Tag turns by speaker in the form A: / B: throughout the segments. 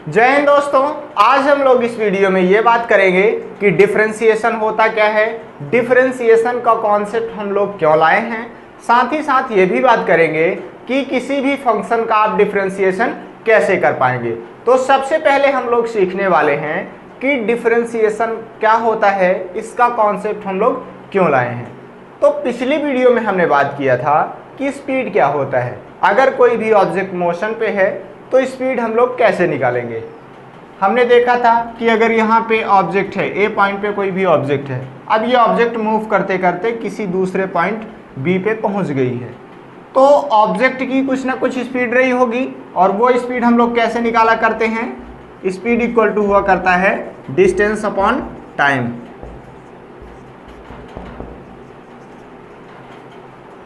A: जय हिंद दोस्तों। आज हम लोग इस वीडियो में ये बात करेंगे कि डिफरेंशिएशन होता क्या है, डिफरेंशिएशन का कॉन्सेप्ट हम लोग क्यों लाए हैं। साथ ही साथ ये भी बात करेंगे कि किसी भी फंक्शन का आप डिफरेंशिएशन कैसे कर पाएंगे। तो सबसे पहले हम लोग सीखने वाले हैं कि डिफरेंशिएशन क्या होता है, इसका कॉन्सेप्ट हम लोग क्यों लाए हैं। तो पिछली वीडियो में हमने बात किया था कि स्पीड क्या होता है। अगर कोई भी ऑब्जेक्ट मोशन पे है तो स्पीड हम लोग कैसे निकालेंगे। हमने देखा था कि अगर यहाँ पे ऑब्जेक्ट है, ए पॉइंट पे कोई भी ऑब्जेक्ट है, अब ये ऑब्जेक्ट मूव करते करते किसी दूसरे पॉइंट बी पे पहुँच गई है, तो ऑब्जेक्ट की कुछ ना कुछ स्पीड रही होगी और वो स्पीड हम लोग कैसे निकाला करते हैं। स्पीड इक्वल टू हुआ करता है डिस्टेंस अपॉन टाइम।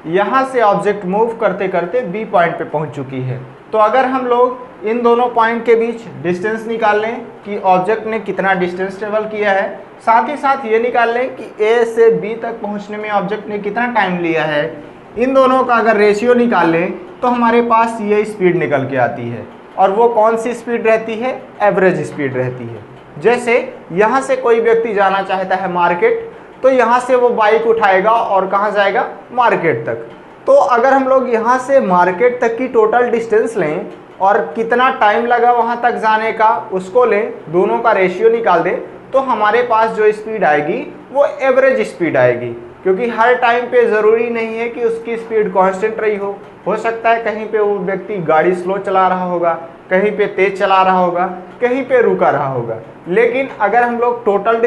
A: यहाँ से ऑब्जेक्ट मूव करते करते बी पॉइंट पे पहुँच चुकी है, तो अगर हम लोग इन दोनों पॉइंट के बीच डिस्टेंस निकाल लें कि ऑब्जेक्ट ने कितना डिस्टेंस ट्रेवल किया है, साथ ही साथ ये निकाल लें कि ए से बी तक पहुंचने में ऑब्जेक्ट ने कितना टाइम लिया है, इन दोनों का अगर रेशियो निकाल लें तो हमारे पास ये स्पीड निकल के आती है। और वो कौन सी स्पीड रहती है, एवरेज स्पीड रहती है। जैसे यहाँ से कोई व्यक्ति जाना चाहता है मार्केट, तो यहाँ से वो बाइक उठाएगा और कहाँ जाएगा, मार्केट तक। तो अगर हम लोग यहाँ से मार्केट तक की टोटल डिस्टेंस लें और कितना टाइम लगा वहाँ तक जाने का उसको लें, दोनों का रेशियो निकाल दें, तो हमारे पास जो स्पीड आएगी वो एवरेज स्पीड आएगी। क्योंकि हर टाइम पे ज़रूरी नहीं है कि उसकी स्पीड कांस्टेंट रही हो सकता है कहीं पे वो व्यक्ति गाड़ी स्लो चला रहा होगा, कहीं पे तेज चला रहा होगा, कहीं पे रुका रहा होगा। लेकिन अगर हम लोग टोटल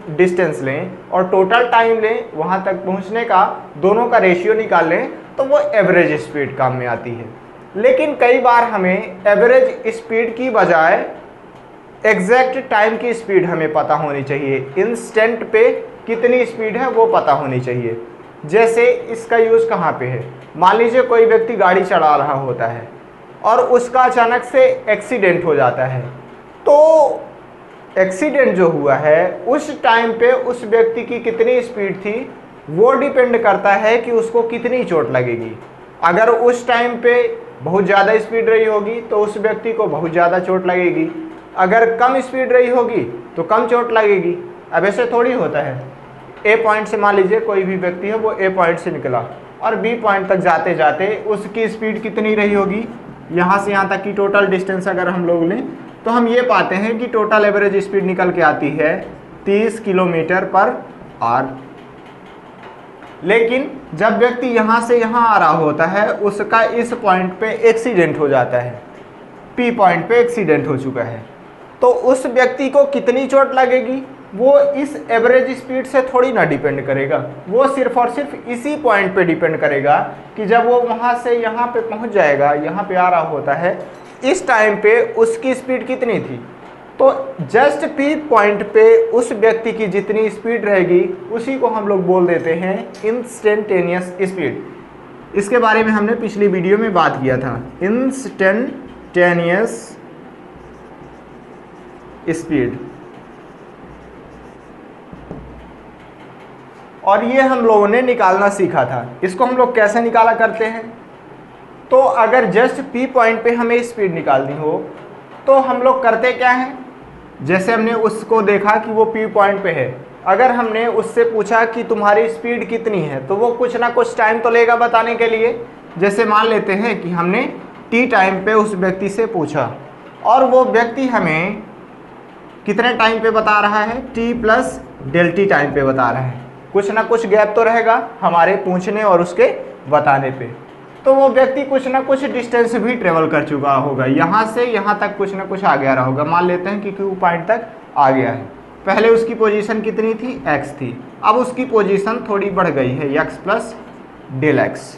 A: डिस्टेंस लें और टोटल टाइम लें वहाँ तक पहुँचने का, दोनों का रेशियो निकाल लें, तो वो एवरेज स्पीड काम में आती है। लेकिन कई बार हमें एवरेज स्पीड की बजाय एग्जैक्ट टाइम की स्पीड हमें पता होनी चाहिए, इंस्टेंट पे कितनी स्पीड है वो पता होनी चाहिए। जैसे इसका यूज़ कहाँ पे है, मान लीजिए कोई व्यक्ति गाड़ी चला रहा होता है और उसका अचानक से एक्सीडेंट हो जाता है, तो एक्सीडेंट जो हुआ है उस टाइम पे उस व्यक्ति की कितनी स्पीड थी वो डिपेंड करता है कि उसको कितनी चोट लगेगी। अगर उस टाइम पे बहुत ज़्यादा स्पीड रही होगी तो उस व्यक्ति को बहुत ज़्यादा चोट लगेगी, अगर कम स्पीड रही होगी तो कम चोट लगेगी। अब ऐसे थोड़ी होता है, ए पॉइंट से मान लीजिए कोई भी व्यक्ति है वो ए पॉइंट से निकला और बी पॉइंट तक जाते जाते उसकी स्पीड कितनी रही होगी, यहाँ से यहाँ तक की टोटल डिस्टेंस अगर हम लोग लें तो हम ये पाते हैं कि टोटल एवरेज स्पीड निकल के आती है 30 किलोमीटर पर आवर। लेकिन जब व्यक्ति यहाँ से यहाँ आ रहा होता है, उसका इस पॉइंट पे एक्सीडेंट हो जाता है, पी पॉइंट पे एक्सीडेंट हो चुका है, तो उस व्यक्ति को कितनी चोट लगेगी वो इस एवरेज स्पीड से थोड़ी ना डिपेंड करेगा। वो सिर्फ और सिर्फ इसी पॉइंट पे डिपेंड करेगा कि जब वो वहाँ से यहाँ पे पहुँच जाएगा, यहाँ पे आ रहा होता है, इस टाइम पे उसकी स्पीड कितनी थी। तो जस्ट पी पॉइंट पे उस व्यक्ति की जितनी स्पीड रहेगी उसी को हम लोग बोल देते हैं इंस्टेंटेनियस स्पीड। इसके बारे में हमने पिछली वीडियो में बात किया था, इंस्टेंटेनियस स्पीड। और ये हम लोगों ने निकालना सीखा था। इसको हम लोग कैसे निकाला करते हैं, तो अगर जस्ट पी पॉइंट पे हमें स्पीड निकालनी हो तो हम लोग करते क्या हैं, जैसे हमने उसको देखा कि वो पी पॉइंट पे है, अगर हमने उससे पूछा कि तुम्हारी स्पीड कितनी है तो वो कुछ ना कुछ टाइम तो लेगा बताने के लिए। जैसे मान लेते हैं कि हमने टी टाइम पे उस व्यक्ति से पूछा और वो व्यक्ति हमें कितने टाइम पे बता रहा है, T plus del T time पे बता रहा है। कुछ ना कुछ गैप तो रहेगा हमारे पूछने और उसके बताने पे, तो वो व्यक्ति कुछ ना कुछ डिस्टेंस भी ट्रेवल कर चुका होगा, यहाँ से यहाँ तक कुछ ना कुछ आ गया रहा होगा। मान लेते हैं कि क्यू पॉइंट तक आ गया है, पहले उसकी पोजीशन कितनी थी, एक्स थी, अब उसकी पोजीशन थोड़ी बढ़ गई है, एक्स प्लस डेल एक्स।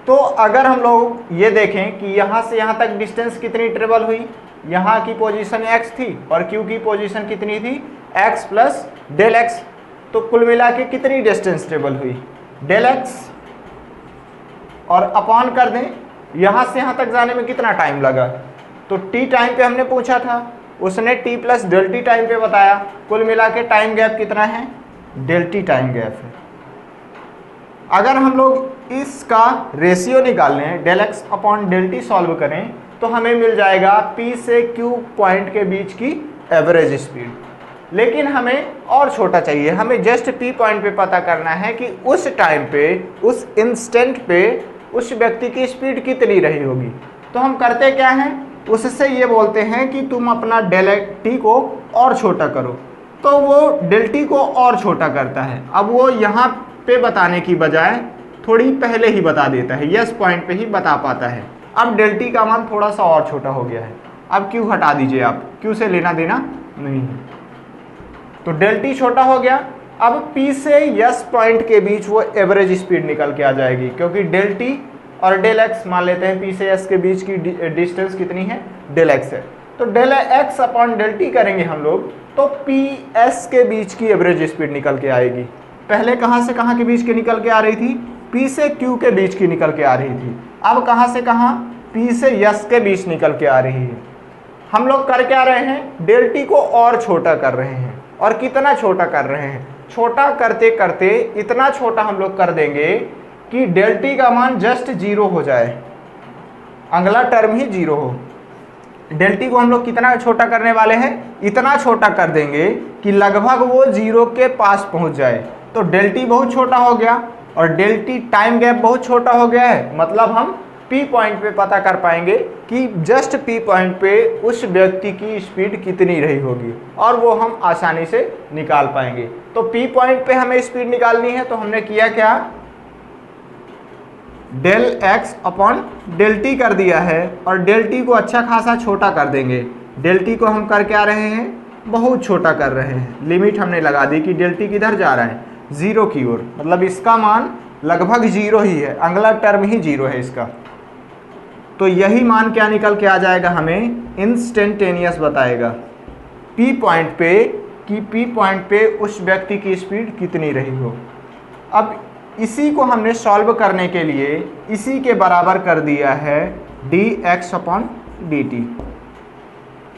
A: तो अगर हम लोग ये देखें कि यहाँ से यहाँ तक डिस्टेंस कितनी ट्रेवल हुई, यहाँ की पोजीशन एक्स थी और क्यू की पोजीशन कितनी थी, एक्स प्लस डेल एक्स, तो कुल मिला के कितनी डिस्टेंस ट्रेवल हुई, डेल एक्स, और अपॉन कर दें यहाँ से यहाँ तक जाने में कितना टाइम लगा। तो टी टाइम पे हमने पूछा था, उसने T plus del T time पे बताया, कुल मिला के टाइम गैप कितना है, डेल टी टाइम गैप है। अगर हम लोग इसका रेशियो निकाल लें, del X upon del T solve करें, तो हमें मिल जाएगा P से Q पॉइंट के बीच की एवरेज स्पीड। लेकिन हमें और छोटा चाहिए, हमें जस्ट P पॉइंट पे पता करना है कि उस टाइम पे, उस इंस्टेंट पे उस व्यक्ति की स्पीड कितनी रही होगी। तो हम करते क्या हैं, उससे ये बोलते हैं कि तुम अपना डेल टी को और छोटा करो। तो वो डेल टी को और छोटा करता है। अब वो यहाँ पे बताने की बजाय थोड़ी पहले ही बता देता है, यस पॉइंट पे ही बता पाता है। अब डेल टी का मान थोड़ा सा और छोटा हो गया है। अब क्यू हटा दीजिए, आप क्यू से लेना देना नहीं है, तो डेल टी छोटा हो गया। अब पी से यस पॉइंट के बीच वो एवरेज स्पीड निकल के आ जाएगी, क्योंकि डेल टी और डेल एक्स मान लेते हैं, पी से एस के बीच की डिस्टेंस कितनी है, डेल एक्स है। तो del X upon del T करेंगे हम लोग, तो पी एस के बीच की एवरेज स्पीड निकल के आएगी। पहले कहाँ से कहाँ के बीच की निकल के आ रही थी, पी से क्यू के बीच की निकल के आ रही थी। अब कहाँ से कहाँ, पी से यस के बीच निकल के आ रही है। हम लोग कर क्या रहे हैं, डेल टी को और छोटा कर रहे हैं। और कितना छोटा कर रहे हैं, छोटा करते करते इतना छोटा हम लोग कर देंगे कि डेल टी का मान जस्ट 0 हो जाए, अगला टर्म ही 0 हो। डेल टी को हम लोग कितना छोटा करने वाले हैं, इतना छोटा कर देंगे कि लगभग वो 0 के पास पहुंच जाए। तो डेल टी बहुत छोटा हो गया और डेल टी टाइम गैप बहुत छोटा हो गया है। मतलब हम P पॉइंट पे पता कर पाएंगे कि जस्ट P पॉइंट पे उस व्यक्ति की स्पीड कितनी रही होगी, और वो हम आसानी से निकाल पाएंगे। तो P पॉइंट पे हमें स्पीड निकालनी है, तो हमने किया क्या, del X upon del T कर दिया है, और डेल टी को अच्छा खासा छोटा कर देंगे। डेल टी को हम कर क्या रहे हैं, बहुत छोटा कर रहे हैं। लिमिट हमने लगा दी कि डेल टी किधर जा रहा है, 0 की ओर, मतलब इसका मान लगभग 0 ही है, अगला टर्म ही 0 है इसका। तो यही मान क्या निकल के आ जाएगा, हमें इंस्टेंटेनियस बताएगा P पॉइंट पे, कि P पॉइंट पे उस व्यक्ति की स्पीड कितनी रही हो। अब इसी को हमने सॉल्व करने के लिए इसी के बराबर कर दिया है dx अपॉन dt।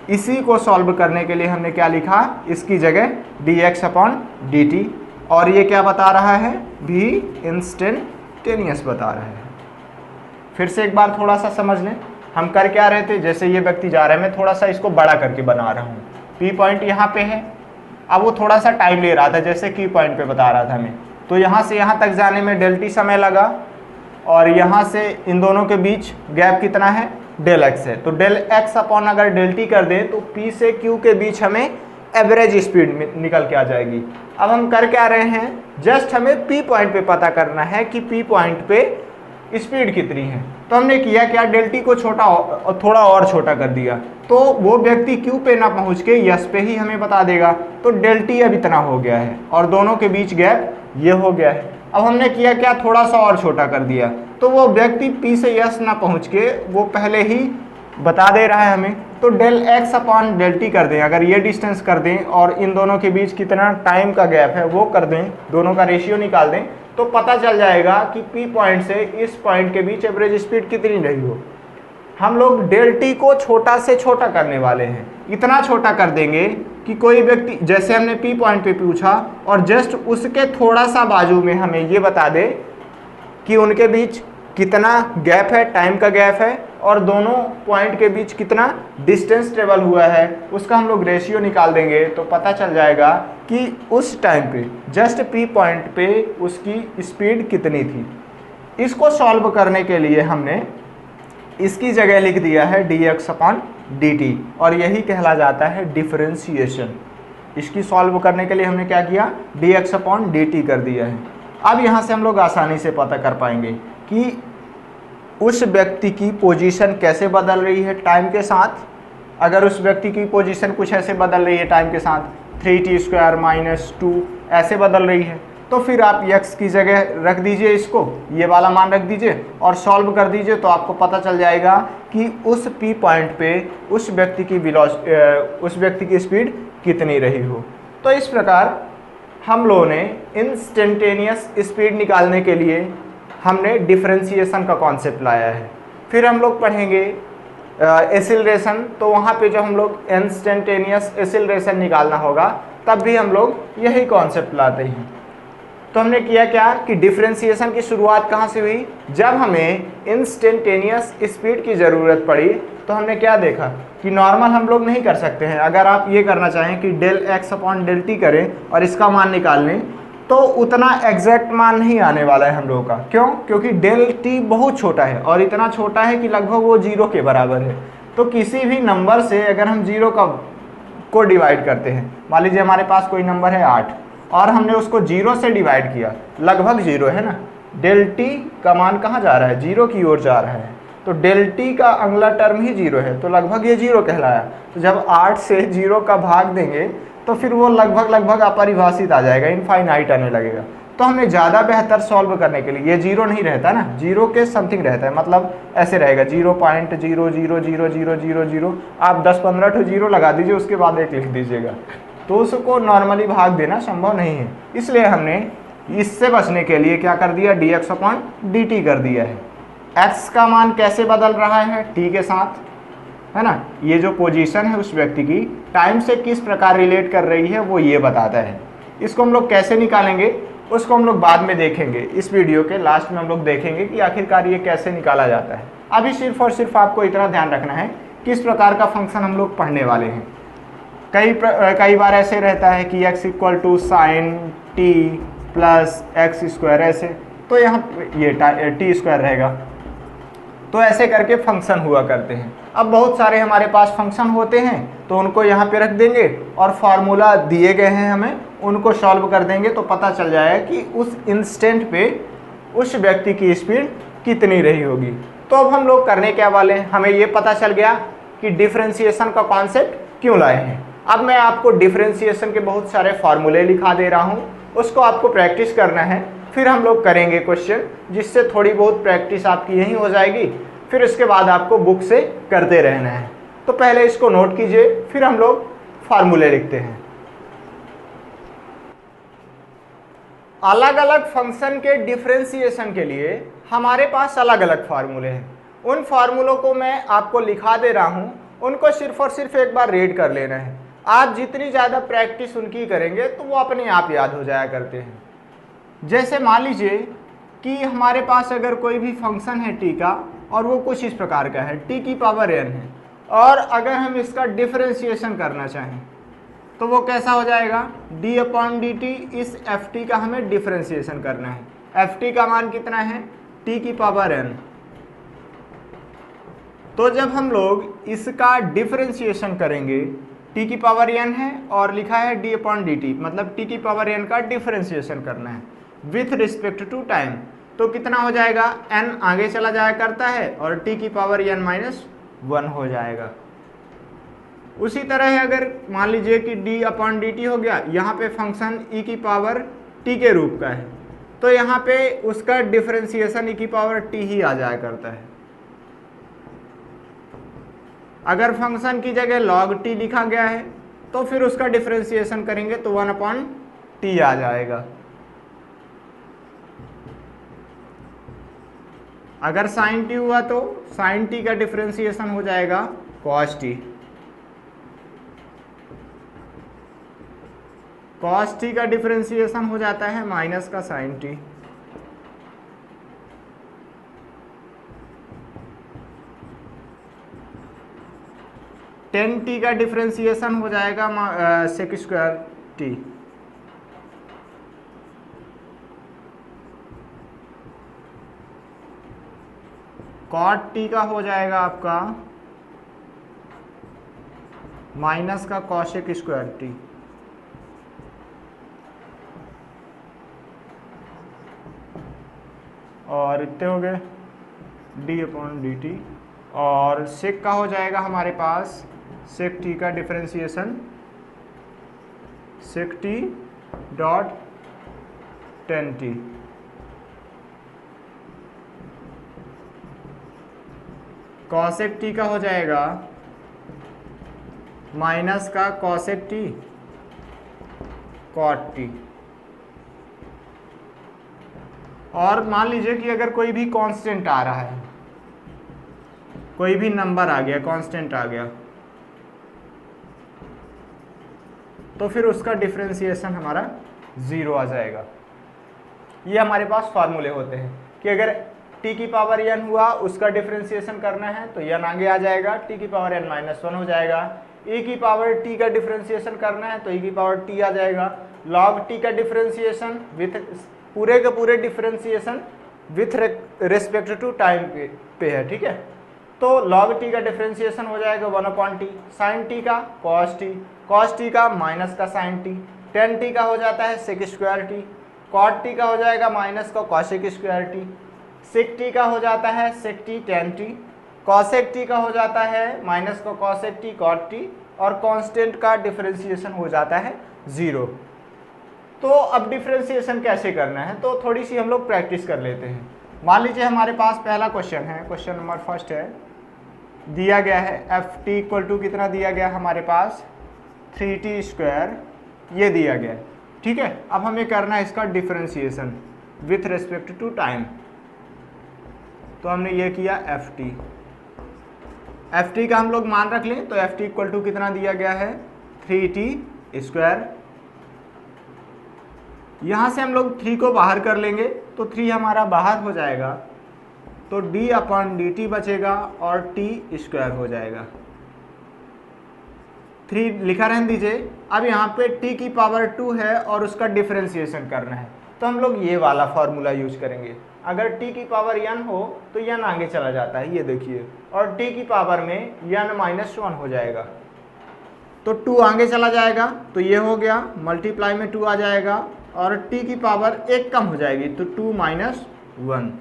A: इसी को सॉल्व करने के लिए हमने क्या लिखा, इसकी जगह dx अपॉन dt, और ये क्या बता रहा है, भी इंस्टेंटेनियस बता रहा है। फिर से एक बार थोड़ा सा समझ लें, हम कर क्या रहे थे, जैसे ये व्यक्ति जा रहा है, मैं थोड़ा सा इसको बड़ा करके बना रहा हूँ। P पॉइंट यहाँ पे है, अब वो थोड़ा सा टाइम ले रहा था, जैसे Q पॉइंट पे बता रहा था हमें, तो यहाँ से यहाँ तक जाने में डेल टी समय लगा, और यहाँ से इन दोनों के बीच गैप कितना है, डेल एक्स है। तो डेल एक्स अपॉन अगर डेल टी कर दें तो P से Q के बीच हमें एवरेज स्पीड निकल के आ जाएगी। अब हम कर क्या रहे हैं, जस्ट हमें P पॉइंट पे पता करना है कि P पॉइंट पे स्पीड कितनी है। तो हमने किया क्या, डेल टी को थोड़ा और छोटा कर दिया, तो वो व्यक्ति Q पे ना पहुंच के यस पे ही हमें बता देगा। तो डेल टी अब इतना हो गया है, और दोनों के बीच गैप ये हो गया है। अब हमने किया क्या, थोड़ा सा और छोटा कर दिया, तो वो व्यक्ति P से यस ना पहुंच के वो पहले ही बता दे रहा है हमें। तो del X upon del T कर दें, अगर ये डिस्टेंस कर दें और इन दोनों के बीच कितना टाइम का गैप है वो कर दें, दोनों का रेशियो निकाल दें, तो पता चल जाएगा कि P पॉइंट से इस पॉइंट के बीच एवरेज स्पीड कितनी रही हो। हम लोग डेल टी को छोटा से छोटा करने वाले हैं, इतना छोटा कर देंगे कि कोई व्यक्ति, जैसे हमने P पॉइंट पे पूछा और जस्ट उसके थोड़ा सा बाजू में हमें ये बता दे कि उनके बीच कितना गैप है, टाइम का गैप है, और दोनों पॉइंट के बीच कितना डिस्टेंस ट्रेवल हुआ है, उसका हम लोग रेशियो निकाल देंगे, तो पता चल जाएगा कि उस टाइम पे जस्ट P पॉइंट पे उसकी स्पीड कितनी थी। इसको सॉल्व करने के लिए हमने इसकी जगह लिख दिया है dx अपॉन dt, और यही कहला जाता है डिफरेंशिएशन। इसकी सॉल्व करने के लिए हमने क्या किया, dx अपॉन dt कर दिया है। अब यहाँ से हम लोग आसानी से पता कर पाएंगे कि उस व्यक्ति की पोजीशन कैसे बदल रही है टाइम के साथ। अगर उस व्यक्ति की पोजीशन कुछ ऐसे बदल रही है टाइम के साथ, 3t² - 2 ऐसे बदल रही है, तो फिर आप x की जगह रख दीजिए, इसको ये वाला मान रख दीजिए और सॉल्व कर दीजिए, तो आपको पता चल जाएगा कि उस P पॉइंट पे उस व्यक्ति की स्पीड कितनी रही हो। तो इस प्रकार हम लोगों ने इंस्टेंटेनियस स्पीड निकालने के लिए हमने डिफरेंशिएशन का कॉन्सेप्ट लाया है। फिर हम लोग पढ़ेंगे एसिलरेशन, तो वहाँ पे जो हम लोग इंस्टेंटेनियस एसिलरेशन निकालना होगा तब भी हम लोग यही कॉन्सेप्ट लाते हैं। तो हमने किया क्या कि डिफरेंशिएशन की शुरुआत कहाँ से हुई, जब हमें इंस्टेंटेनियस स्पीड की ज़रूरत पड़ी तो हमने क्या देखा कि नॉर्मल हम लोग नहीं कर सकते हैं। अगर आप ये करना चाहें कि del X upon del T करें और इसका मान निकाल लें तो उतना एग्जैक्ट मान नहीं आने वाला है हम लोगों का। क्यों? क्योंकि डेल टी बहुत छोटा है और इतना छोटा है कि लगभग वो 0 के बराबर है। तो किसी भी नंबर से अगर हम 0 को डिवाइड करते हैं, मान लीजिए हमारे पास कोई नंबर है 8 और हमने उसको 0 से डिवाइड किया, लगभग 0 है ना, डेल टी का मान कहाँ जा रहा है, 0 की ओर जा रहा है। तो डेल टी का अगला टर्म ही 0 है, तो लगभग ये 0 कहलाया। तो जब 8 से 0 का भाग देंगे तो फिर वो लगभग अपरिभाषित आ जाएगा, इनफाइनाइट आने लगेगा। तो हमें ज़्यादा बेहतर सॉल्व करने के लिए, ये 0 नहीं रहता ना, 0 के समथिंग रहता है, मतलब ऐसे रहेगा 0.00000, आप 10-15 ठो 0 लगा दीजिए, उसके बाद 1 लिख दीजिएगा, तो उसको नॉर्मली भाग देना संभव नहीं है। इसलिए हमने इससे बचने के लिए क्या कर दिया, dx अपॉन dt कर दिया है। x का मान कैसे बदल रहा है, t के साथ, है ना, ये जो पोजीशन है उस व्यक्ति की टाइम से किस प्रकार रिलेट कर रही है वो ये बताता है। इसको हम लोग कैसे निकालेंगे उसको हम लोग बाद में देखेंगे, इस वीडियो के लास्ट में हम लोग देखेंगे कि आखिरकार ये कैसे निकाला जाता है। अभी सिर्फ और सिर्फ आपको इतना ध्यान रखना है किस प्रकार का फंक्शन हम लोग पढ़ने वाले हैं। कई बार ऐसे रहता है कि x equal to sine T plus X square, ऐसे, तो यहाँ ये टी स्क्वायर रहेगा। तो ऐसे करके फंक्शन हुआ करते हैं। अब बहुत सारे हमारे पास फंक्शन होते हैं तो उनको यहाँ पे रख देंगे और फार्मूला दिए गए हैं हमें, उनको सॉल्व कर देंगे तो पता चल जाएगा कि उस इंस्टेंट पे उस व्यक्ति की स्पीड कितनी रही होगी। तो अब हम लोग करने क्या वाले हैं, हमें ये पता चल गया कि डिफरेंशिएशन का कॉन्सेप्ट क्यों लाए हैं। अब मैं आपको डिफरेंशिएशन के बहुत सारे फार्मूले लिखा दे रहा हूँ, उसको आपको प्रैक्टिस करना है, फिर हम लोग करेंगे क्वेश्चन, जिससे थोड़ी बहुत प्रैक्टिस आपकी यहीं हो जाएगी। फिर इसके बाद आपको बुक से करते रहना है। तो पहले इसको नोट कीजिए, फिर हम लोग फार्मूले लिखते हैं। अलग अलग फंक्शन के डिफरेंशिएशन के लिए हमारे पास अलग अलग फार्मूले हैं। उन फार्मूलों को मैं आपको लिखा दे रहा हूं, उनको सिर्फ और सिर्फ एक बार रीड कर लेना है। आप जितनी ज़्यादा प्रैक्टिस उनकी करेंगे तो वो अपने आप याद हो जाया करते हैं। जैसे मान लीजिए कि हमारे पास अगर कोई भी फंक्शन है t का और वो कुछ इस प्रकार का है, t की पावर n है, और अगर हम इसका डिफरेंशिएशन करना चाहें तो वो कैसा हो जाएगा, d अपॉन dt। इस ft का हमें डिफरेंशिएशन करना है। ft का मान कितना है, t की पावर n। तो जब हम लोग इसका डिफरेंशिएशन करेंगे, t की पावर n है और लिखा है d अपॉन dt, मतलब t की पावर n का डिफरेंशिएशन करना है विथ रिस्पेक्ट टू टाइम। तो कितना हो जाएगा, n आगे चला जाया करता है और t की पावर n माइनस 1 हो जाएगा। उसी तरह अगर मान लीजिए कि d अपॉन dt हो गया, यहाँ पे फंक्शन e की पावर t के रूप का है, तो यहाँ पे उसका डिफरेंशिएशन e की पावर t ही आ जाया करता है। अगर फंक्शन की जगह log t लिखा गया है तो फिर उसका डिफरेंशिएशन करेंगे तो 1 अपॉन t आ जाएगा। अगर साइन t हुआ तो साइन t का डिफरेंशिएशन हो जाएगा cos t। cos t का डिफरेंशिएशन हो जाता है माइनस का साइन t। टेन टी का डिफरेंशिएशन हो जाएगा sec square T. Cot T का हो जाएगा आपका माइनस का कॉशेक स्क्वायर टी। और इतने हो गए डी अपॉन डी टी। और सेक का हो जाएगा हमारे पास सेक टी का differentiation sec t dot tan t. Cosec t का हो जाएगा माइनस का कॉसेक टी कॉट टी। और मान लीजिए कि अगर कोई भी कांस्टेंट आ रहा है, कोई भी नंबर आ गया, कांस्टेंट आ गया, तो फिर उसका डिफरेंशिएशन हमारा 0 आ जाएगा। ये हमारे पास फार्मूले होते हैं कि अगर t की पावर n हुआ उसका डिफ्रेंसिएशन करना है तो n आगे आ जाएगा, t की पावर n माइनस 1 हो जाएगा। e की पावर t का डिफ्रेंसिएशन करना है तो e की पावर t आ जाएगा। log t का डिफ्रेंसिएशन विथ पूरे के पूरे differentiation with respect to time पे है, ठीक है। तो log t का डिफ्रेंसिएशन हो जाएगा 1/t, sin t का cos t का माइनस का sin t, tan t का हो जाता है sec square t, cot t का हो जाएगा माइनस का cosec square t, sec t का हो जाता है sec t tan t, cosec t का हो जाता है माइनस का cosec t cot t, और कांस्टेंट का डिफरेंशिएशन हो जाता है 0। तो अब डिफरेंशिएशन कैसे करना है तो थोड़ी सी हम लोग प्रैक्टिस कर लेते हैं। मान लीजिए हमारे पास पहला क्वेश्चन है, क्वेश्चन नंबर फर्स्ट है, दिया गया है एफ टी इक्वल टू कितना दिया गया हमारे पास 3t स्क्वायर, ये दिया गया है, ठीक है। अब हमें करना है इसका differentiation with respect to time. तो हमने ये किया एफ टी का हम लोग मान रख लें तो एफ टी इक्वल टू कितना दिया गया है 3t स्क्वायर। यहाँ से हम लोग 3 को बाहर कर लेंगे तो 3 हमारा बाहर हो जाएगा, तो d अपॉन डी टी बचेगा और t स्क्वायर हो जाएगा। 3 लिखा रहने दीजिए। अब यहाँ पे t की पावर 2 है और उसका डिफरेंशिएशन करना है तो हम लोग ये वाला फॉर्मूला यूज करेंगे। अगर t की पावर n हो तो n आगे चला जाता है, ये देखिए, और t की पावर में n माइनस 1 हो जाएगा तो 2 आगे चला जाएगा, तो ये हो गया, मल्टीप्लाई में 2 आ जाएगा और t की पावर 1 कम हो जाएगी तो 2 माइनस 1।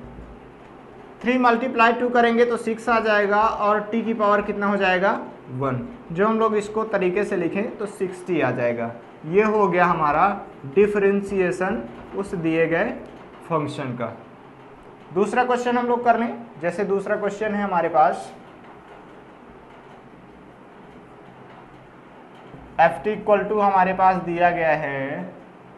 A: 3 मल्टीप्लाई 2 करेंगे तो 6 आ जाएगा और t की पावर कितना हो जाएगा 1। जो हम लोग इसको तरीके से लिखें तो 60 आ जाएगा। ये हो गया हमारा डिफरेंशिएशन उस दिए गए फंक्शन का। दूसरा क्वेश्चन हम लोग कर लें। जैसे दूसरा क्वेश्चन है हमारे पास एफ टी इक्वल टू हमारे पास दिया गया है,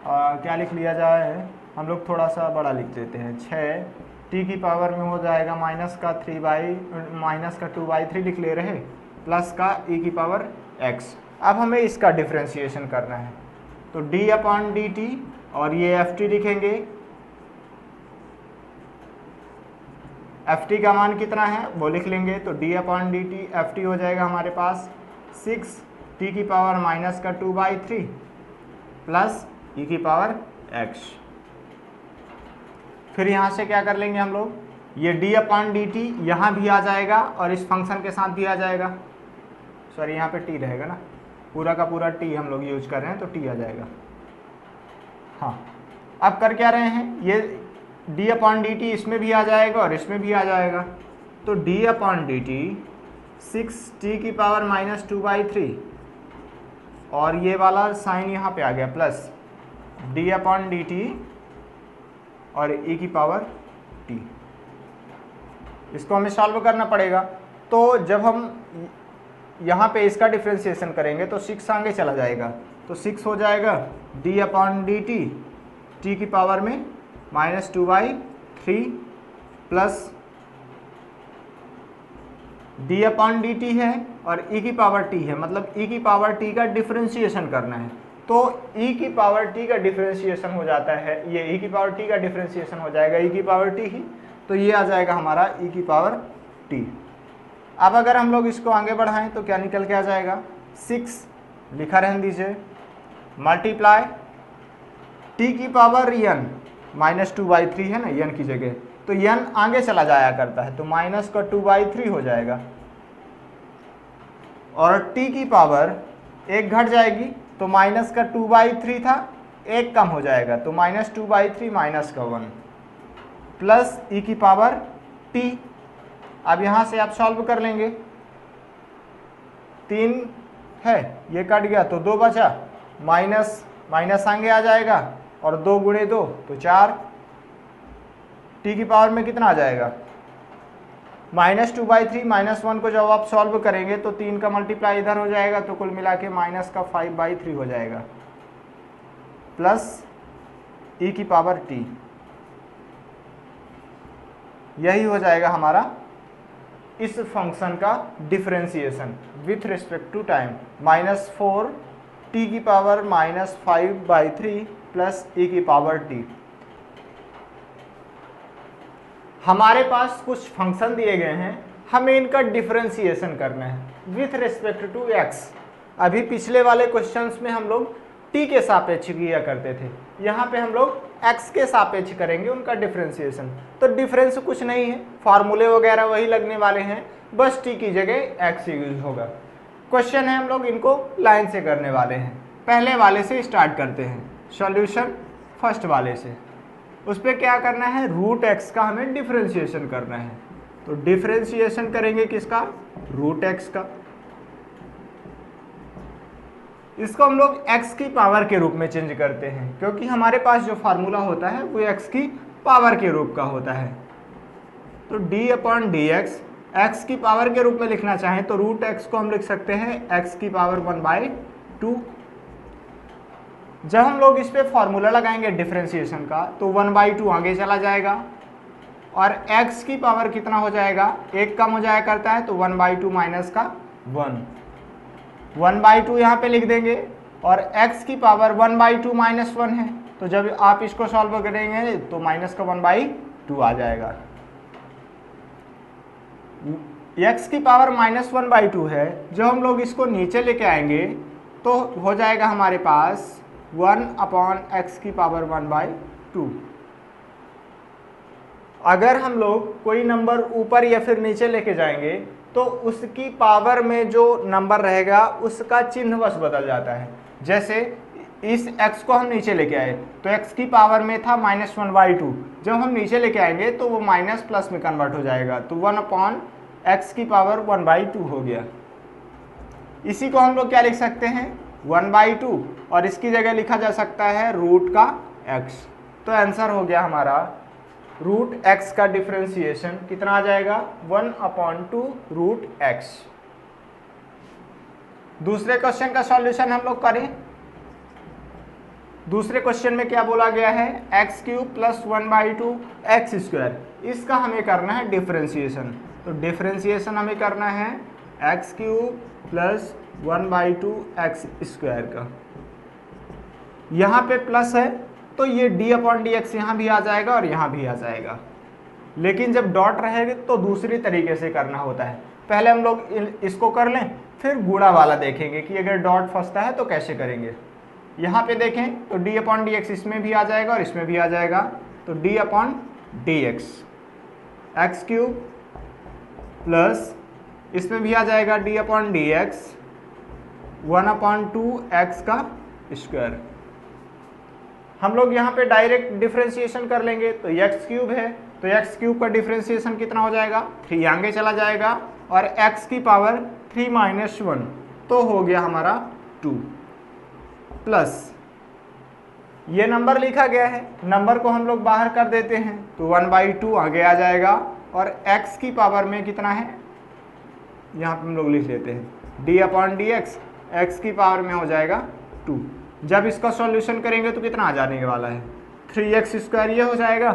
A: क्या लिख लिया जाए, हम लोग थोड़ा सा बड़ा लिख देते हैं, 6 टी की पावर में हो जाएगा माइनस का 2/3 लिख ले रहे, प्लस का e की पावर x। अब हमें इसका डिफरेंशिएशन करना है तो d अपॉन डी टी और ये एफ टी लिखेंगे। एफ टी का मान कितना है वो लिख लेंगे तो d upon D T F T हो जाएगा हमारे पास 6 t की पावर माइनस का 2/3 प्लस e की पावर x। फिर यहाँ से क्या कर लेंगे हम लोग, ये d अपॉन डी टी यहाँ भी आ जाएगा और इस फंक्शन के साथ भी आ जाएगा, सॉरी यहाँ पे t रहेगा ना, पूरा का पूरा t हम लोग यूज कर रहे हैं तो t आ जाएगा। हाँ, अब कर क्या रहे हैं, ये d अपॉन डी टी इसमें भी आ जाएगा और इसमें भी आ जाएगा, तो d upon D T 6t की पावर माइनस 2/3 और ये वाला साइन यहाँ पे आ गया plus d upon D T और e की पावर t। इसको हमें सॉल्व करना पड़ेगा। तो जब हम यहाँ पे इसका डिफरेंशिएशन करेंगे तो 6 आगे चला जाएगा, तो 6 हो जाएगा d upon D T t की पावर में minus 2/3 plus d upon D T है और e की पावर t है, मतलब e की पावर t का डिफरेंशिएशन करना है तो e की पावर t का डिफरेंशिएशन हो जाता है, ये e की पावर t का डिफरेंशिएशन हो जाएगा e की पावर t ही, तो ये आ जाएगा हमारा e की पावर t। अब अगर हम लोग इसको आगे बढ़ाएं तो क्या निकल के आ जाएगा, 6 लिखा रहने दीजिए, मल्टीप्लाई t की पावर n माइनस 2/3 है ना n की जगह, तो n आगे चला जाया करता है तो माइनस का 2/3 हो जाएगा और t की पावर 1 घट जाएगी तो माइनस का 2/3 था 1 कम हो जाएगा तो माइनस 2/3 माइनस का 1 प्लस e की पावर t। अब यहाँ से आप सॉल्व कर लेंगे, 3 है ये कट गया तो 2 बचा, माइनस माइनस आगे आ जाएगा और 2 गुणे 2 तो 4, t की पावर में कितना आ जाएगा माइनस 2/3 माइनस 1 को जब आप सॉल्व करेंगे तो 3 का मल्टीप्लाई इधर हो जाएगा तो कुल मिला के माइनस का 5/3 हो जाएगा प्लस e की पावर t। यही हो जाएगा हमारा इस फंक्शन का differentiation with respect to time, -4 t की पावर -5/3 प्लस e की पावर t। हमारे पास कुछ फंक्शन दिए गए हैं, हमें इनका डिफरेंशिएशन करना है विथ रिस्पेक्ट टू एक्स। अभी पिछले वाले क्वेश्चंस में हम लोग टी के सापेक्ष किया करते थे, यहाँ पे हम लोग एक्स के सापेक्ष करेंगे उनका डिफरेंशिएशन। तो डिफरेंस कुछ नहीं है, फार्मूले वगैरह वही लगने वाले हैं, बस टी की जगह एक्स यूज होगा। क्वेश्चन है, हम लोग इनको लाइन से करने वाले हैं। पहले वाले से स्टार्ट करते हैं, सॉल्यूशन फर्स्ट वाले से। उस पर क्या करना है, रूट एक्स का हमें डिफरेंशिएशन करना है। तो डिफरेंशिएशन करेंगे किसका, रूट एक्स का। इसको हम लोग x की पावर के रूप में चेंज करते हैं, क्योंकि हमारे पास जो फार्मूला होता है वो x की पावर के रूप का होता है। तो d upon d x, x की पावर के रूप में लिखना चाहें तो रूट एक्स को हम लिख सकते हैं x की पावर 1/2। जब हम लोग इस पे फॉर्मूला लगाएंगे डिफरेंशिएशन का तो 1/2 आगे चला जाएगा और x की पावर कितना हो जाएगा, एक कम हो जाया करता है, तो 1/2 माइनस का 1/2 यहाँ पे लिख देंगे और x की पावर 1/2 माइनस 1 है, तो जब आप इसको सॉल्व करेंगे तो माइनस का 1/2 आ जाएगा। x की पावर -1/2 है, जब हम लोग इसको नीचे लेके आएंगे तो हो जाएगा हमारे पास 1/x की पावर 1/2। अगर हम लोग कोई नंबर ऊपर या फिर नीचे लेके जाएंगे तो उसकी पावर में जो नंबर रहेगा उसका चिन्ह बस बदल जाता है। जैसे इस x को हम नीचे लेके आए तो x की पावर में था -1/2, जब हम नीचे लेके आएंगे तो वो माइनस प्लस में कन्वर्ट हो जाएगा, तो 1/x की पावर 1/2 हो गया। इसी को हम लोग क्या लिख सकते हैं, 1/2, और इसकी जगह लिखा जा सकता है रूट का x। तो आंसर हो गया हमारा रूट x का डिफरेंशिएशन कितना आ जाएगा, 1/2 रूट x। दूसरे क्वेश्चन का सॉल्यूशन हम लोग करें। दूसरे क्वेश्चन में क्या बोला गया है, x³ प्लस 1/2 x²। इसका हमें करना है डिफरेंशिएशन। तो डिफरेंशिएशन हमें करना है x³ प्लस 1/2 x² का। यहाँ पे प्लस है तो ये d अपॉन डी एक्स यहाँ भी आ जाएगा और यहाँ भी आ जाएगा, लेकिन जब डॉट रहेगा तो दूसरी तरीके से करना होता है। पहले हम लोग इसको कर लें, फिर गुणा वाला देखेंगे कि अगर डॉट फंसता है तो कैसे करेंगे। यहाँ पे देखें तो d अपॉन डी एक्स इसमें भी आ जाएगा और इसमें भी आ जाएगा, तो d upon d x x³ plus इसमें भी आ जाएगा d upon d x 1/2 x का स्क्वायर। हम लोग यहाँ पे डायरेक्ट डिफरेंशिएशन कर लेंगे, तो x³ है तो x³ का डिफरेंशिएशन कितना हो जाएगा, 3 आगे चला जाएगा और x की पावर 3 - 1, तो हो गया हमारा 2 प्लस ये नंबर लिखा गया है, नंबर को हम लोग बाहर कर देते हैं तो 1/2 आगे आ जाएगा और x की पावर में कितना है, यहाँ पे हम लोग लिख लेते हैं d upon d x, x की पावर में हो जाएगा 2। जब इसका सॉल्यूशन करेंगे तो कितना आ जाने वाला है, 3x² ये हो जाएगा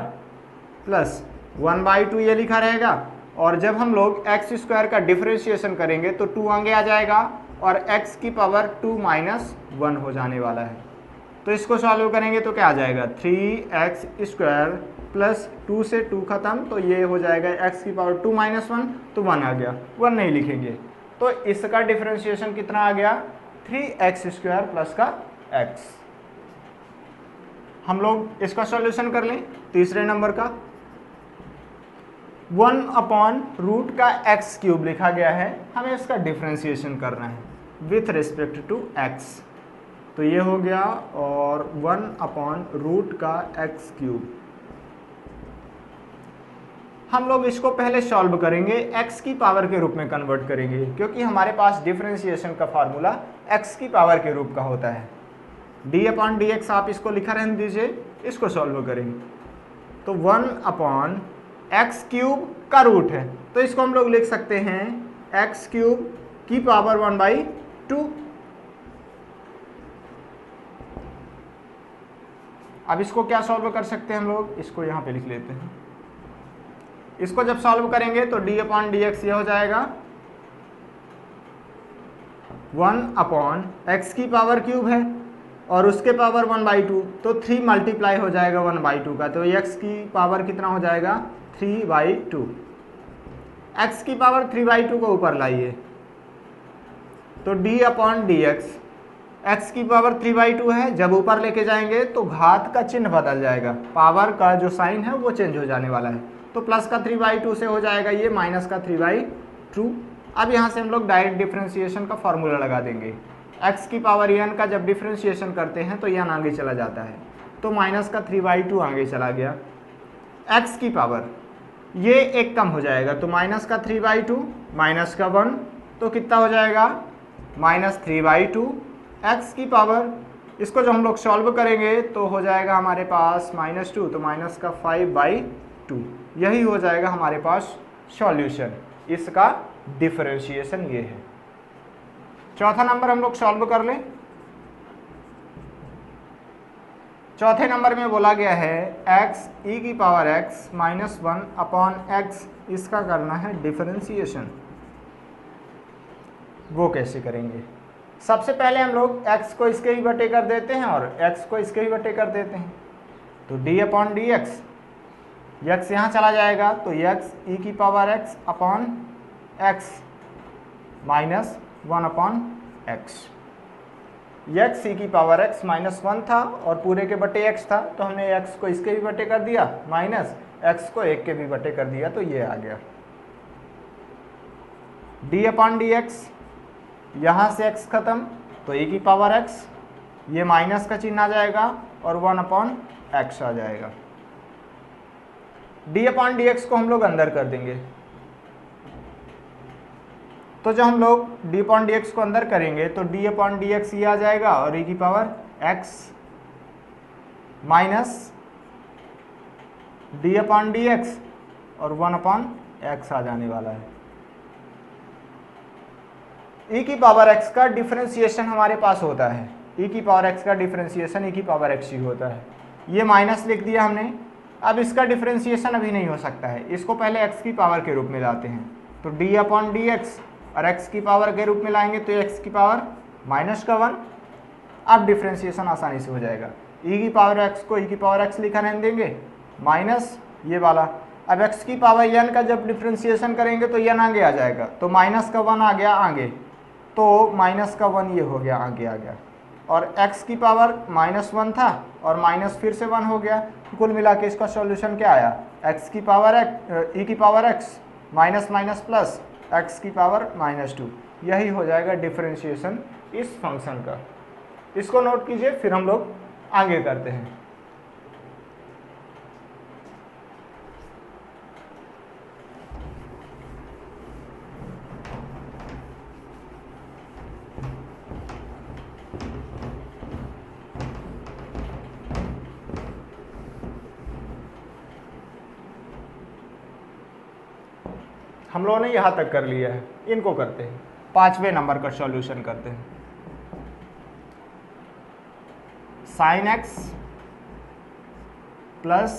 A: प्लस 1/2 ये लिखा रहेगा, और जब हम लोग x² का डिफरेंशिएशन करेंगे तो 2 आगे आ जाएगा और x की पावर 2 - 1 हो जाने वाला है। तो इसको सॉल्व करेंगे तो क्या आ जाएगा, 3x² प्लस 2 से 2 खत्म, तो ये हो जाएगा x की पावर 2 - 1, तो 1 आ गया, 1 नहीं लिखेंगे। तो इसका डिफरेंशिएशन कितना आ गया, 3x² प्लस का x। हम लोग इसका सॉल्यूशन कर लें तीसरे नंबर का। 1/रूट का x³ लिखा गया है, हमें इसका डिफरेंशिएशन करना है विथ रिस्पेक्ट टू x, तो ये हो गया और 1/रूट का x³। हम लोग इसको पहले सॉल्व करेंगे, x की पावर के रूप में कन्वर्ट करेंगे, क्योंकि हमारे पास डिफरेंशिएशन का फार्मूला x की पावर के रूप का होता है। d अपॉन डी एक्स आप इसको लिखा रहने दीजिए, इसको सॉल्व करेंगे तो 1/x³ का रूट है, तो इसको हम लोग लिख सकते हैं x³ की पावर 1/2। अब इसको क्या सॉल्व कर सकते हैं हम लोग, इसको यहाँ पे लिख लेते हैं। इसको जब सॉल्व करेंगे तो d अपॉन डी एक्स ये हो जाएगा 1/x की पावर क्यूब है और उसके पावर 1/2, तो 3 मल्टीप्लाई हो जाएगा 1/2 का, तो x की पावर कितना हो जाएगा 3/2। x की पावर 3/2 को ऊपर लाइए तो d/dx, x की पावर 3/2 है, जब ऊपर लेके जाएंगे तो घात का चिन्ह बदल जाएगा, पावर का जो साइन है वो चेंज हो जाने वाला है, तो प्लस का 3/2 से हो जाएगा ये माइनस का 3/2। अब यहाँ से हम लोग डायरेक्ट डिफ्रेंशिएशन का फॉर्मूला लगा देंगे। x की पावर n का जब डिफ्रेंशिएशन करते हैं तो n आगे चला जाता है, तो माइनस का 3/2 आगे चला गया। x की पावर ये एक कम हो जाएगा, तो माइनस का 3/2 माइनस का 1, तो कितना हो जाएगा -3/2। x की पावर इसको जब हम लोग सॉल्व करेंगे तो हो जाएगा हमारे पास -2, तो माइनस का 5/2। यही हो जाएगा हमारे पास सॉल्यूशन, इसका डिफरेंशिएशन ये है। चौथा नंबर हम लोग सॉल्व कर लें। चौथे नंबर में बोला गया है x e की पावर x -1/x, इसका करना है डिफरेंशिएशन। वो कैसे करेंगे? सबसे पहले हम लोग x को इसके ही बटे कर देते हैं और x को इसके ही बटे कर देते हैं, तो d/dx, x यहाँ चला जाएगा तो x e की power x upon x minus 1/x। x e की पावर x -1 था और पूरे के बटे x था, तो हमने x को इसके भी बटे कर दिया माइनस x को एक के भी बटे कर दिया, तो ये आ गया। d/dx, यहाँ से x खत्म तो e की पावर x, ये माइनस का चिन्ह आ जाएगा और 1/x आ जाएगा। d/dx को हम लोग अंदर कर देंगे, तो जब हम लोग d/dx को अंदर करेंगे तो d/dx ये आ जाएगा और e की पावर x माइनस d/dx और 1/x आ जाने वाला है। e की पावर x का डिफरेंशिएशन हमारे पास होता है, e की पावर x का डिफरेंशिएशन e की पावर x ही होता है। ये माइनस लिख दिया हमने। अब इसका डिफरेंशिएशन अभी नहीं हो सकता है, इसको पहले x की पावर के रूप में लाते हैं, तो d/dx और x की पावर के रूप में लाएंगे तो x की पावर -1। अब डिफरेंशिएशन आसानी से हो जाएगा। e की पावर x को e की पावर x लिखा रहने देंगे माइनस ये वाला। अब x की पावर n का जब डिफरेंशिएशन करेंगे तो n आगे आ जाएगा, तो माइनस का 1 आ गया आगे, तो माइनस का 1 ये हो गया आगे आ गया, और x की पावर -1 था और माइनस फिर से 1 हो गया। कुल मिला के इसका सॉल्यूशन क्या आया, x की पावर e की power x minus minus plus x की पावर -2। यही हो जाएगा डिफरेंशिएशन इस फंक्शन का। इसको नोट कीजिए, फिर हम लोग आगे करते हैं। हम लोगों ने यहाँ तक कर लिया है, इनको करते हैं। 5वें नंबर का सॉल्यूशन करते हैं। sin x plus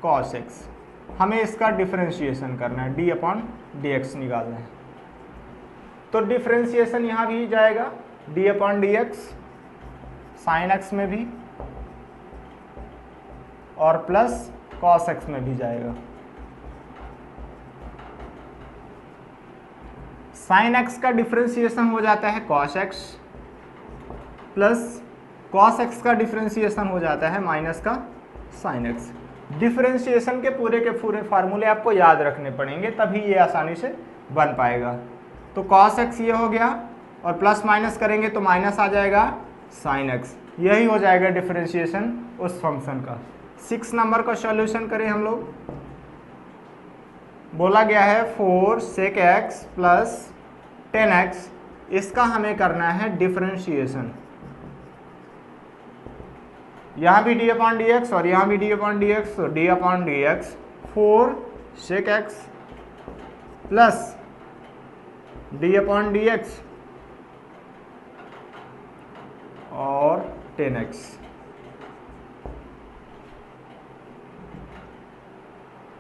A: cos x, हमें इसका डिफरेंशिएशन करना है, d/dx निकालना है, तो डिफरेंशिएशन यहाँ भी जाएगा d/dx sin x में भी और प्लस cos x में भी जाएगा। sin x का डिफरेंशिएशन हो जाता है cos x plus cos x का डिफरेंशिएशन हो जाता है माइनस का sin x। डिफरेंशिएशन के पूरे फार्मूले आपको याद रखने पड़ेंगे, तभी ये आसानी से बन पाएगा। तो cos x ये हो गया और प्लस माइनस करेंगे तो माइनस आ जाएगा sin x। यही हो जाएगा डिफरेंशिएशन उस फंक्शन का। 6 नंबर का सॉल्यूशन करें हम लोग। बोला गया है 4 sec x प्लस 10x, इसका हमें करना है डिफरेंशिएशन। यहाँ भी d/dx और यहाँ भी d/dx, तो d/dx 4 sec x plus d/dx और 10x।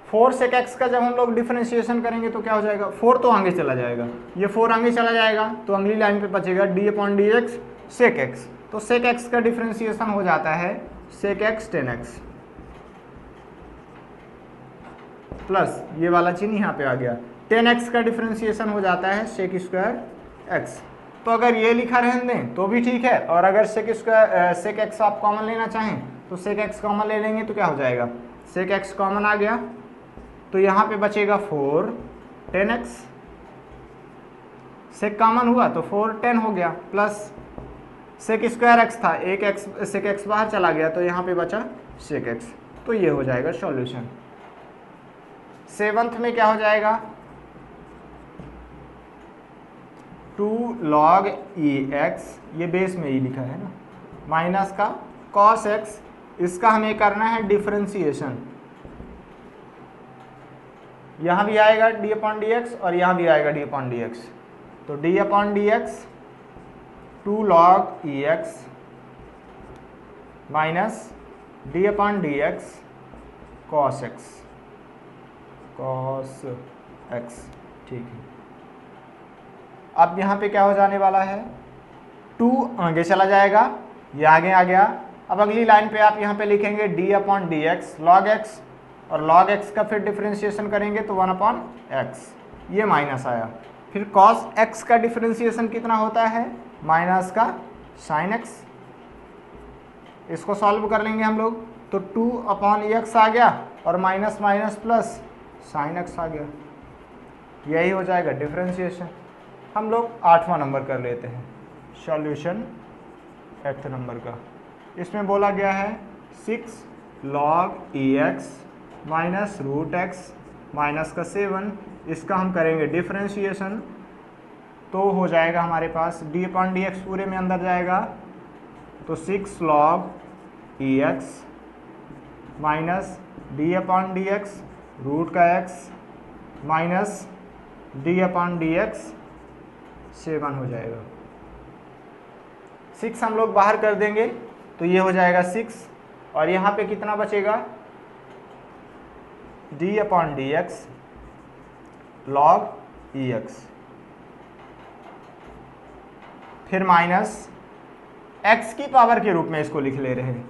A: फोर सेक एक्स का जब हम लोग डिफरेंशिएशन करेंगे तो क्या हो जाएगा, 4 तो आगे चला जाएगा, ये 4 आगे चला जाएगा, तो अगली लाइन पे बचेगा d/dx sec x। तो sec x का डिफरेंशिएशन हो जाता है sec x tan x plus ये वाला चिन्ह यहाँ पे आ गया, tan x का डिफरेंशिएशन हो जाता है sec स्क्वायर x। तो अगर ये लिखा रहने दें तो भी ठीक है, और अगर sec x आप कॉमन लेना चाहें तो sec x कॉमन ले लेंगे तो क्या हो जाएगा, sec x कॉमन आ गया तो यहाँ पे बचेगा 4 tan x, sec कॉमन हुआ तो 4 tan हो गया, प्लस sec स्क्वायर x था, एक x sec x बाहर चला गया तो यहाँ पे बचा sec x। तो ये हो जाएगा सॉल्यूशन। 7th में क्या हो जाएगा, 2 log ex, ये बेस में ही लिखा है ना, माइनस का cos x, इसका हमें करना है डिफरेंशिएशन। यहाँ भी आएगा d अपॉन डी एक्स और यहाँ भी आएगा d अपॉन डी एक्स, तो d upon d x 2 log ex minus d upon d x cos x, ठीक है। अब यहाँ पे क्या हो जाने वाला है, 2 आगे चला जाएगा, ये आगे आ गया। अब अगली लाइन पे आप यहाँ पे लिखेंगे d upon d x log x, और log x का फिर डिफरेंशिएशन करेंगे तो 1 अपॉन x, ये माइनस आया। फिर cos x का डिफरेंशिएशन कितना होता है, माइनस का sin x, इसको सॉल्व कर लेंगे हम लोग तो 2 अपॉन x आ गया और minus minus plus sin x आ गया, यही हो जाएगा डिफरेंशिएशन। हम लोग 8वां नंबर कर लेते हैं, सॉल्यूशन 8th नंबर का। इसमें बोला गया है 6 log ex minus root x minus का 7, इसका हम करेंगे डिफरेंशिएशन तो हो जाएगा हमारे पास d अपॉन डी एक्स पूरे में अंदर जाएगा तो 6 log ex minus d upon d x root का x minus d upon d x 7 हो जाएगा। 6 हम लोग बाहर कर देंगे तो ये हो जाएगा 6, और यहाँ पे कितना बचेगा, d upon d x log ex, फिर माइनस x की पावर के रूप में इसको लिख ले रहे हैं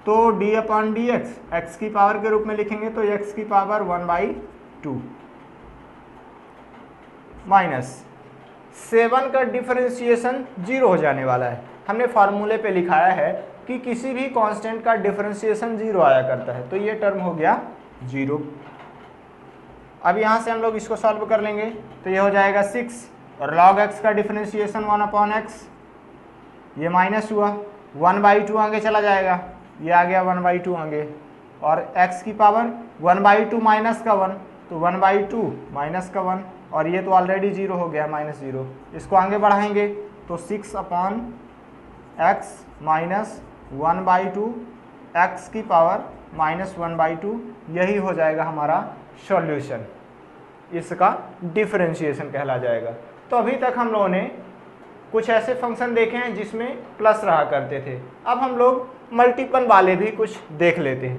A: तो d upon d x x की पावर के रूप में लिखेंगे तो x की पावर 1/2 माइनस 7 का डिफरेंशिएशन 0 हो जाने वाला है। हमने फार्मूले पे लिखाया है कि किसी भी कांस्टेंट का डिफरेंशिएशन 0 आया करता है, तो ये टर्म हो गया 0। अब यहाँ से हम लोग इसको सॉल्व कर लेंगे तो ये हो जाएगा 6, और log x का डिफरेंशिएशन 1 अपॉन x, ये माइनस हुआ 1/2 आगे चला जाएगा, ये आ गया 1/2 आगे, और x की पावर 1/2 माइनस का 1 तो 1/2 माइनस का 1, और ये तो ऑलरेडी 0 हो गया -0, इसको आगे बढ़ाएंगे तो 6 अपॉन x माइनस 1/2 x की पावर माइनस 1/2, यही हो जाएगा हमारा सॉल्यूशन, इसका डिफरेंशिएशन कहला जाएगा। तो अभी तक हम लोगों ने कुछ ऐसे फंक्शन देखे हैं जिसमें प्लस रहा करते थे, अब हम लोग मल्टीपल वाले भी कुछ देख लेते हैं।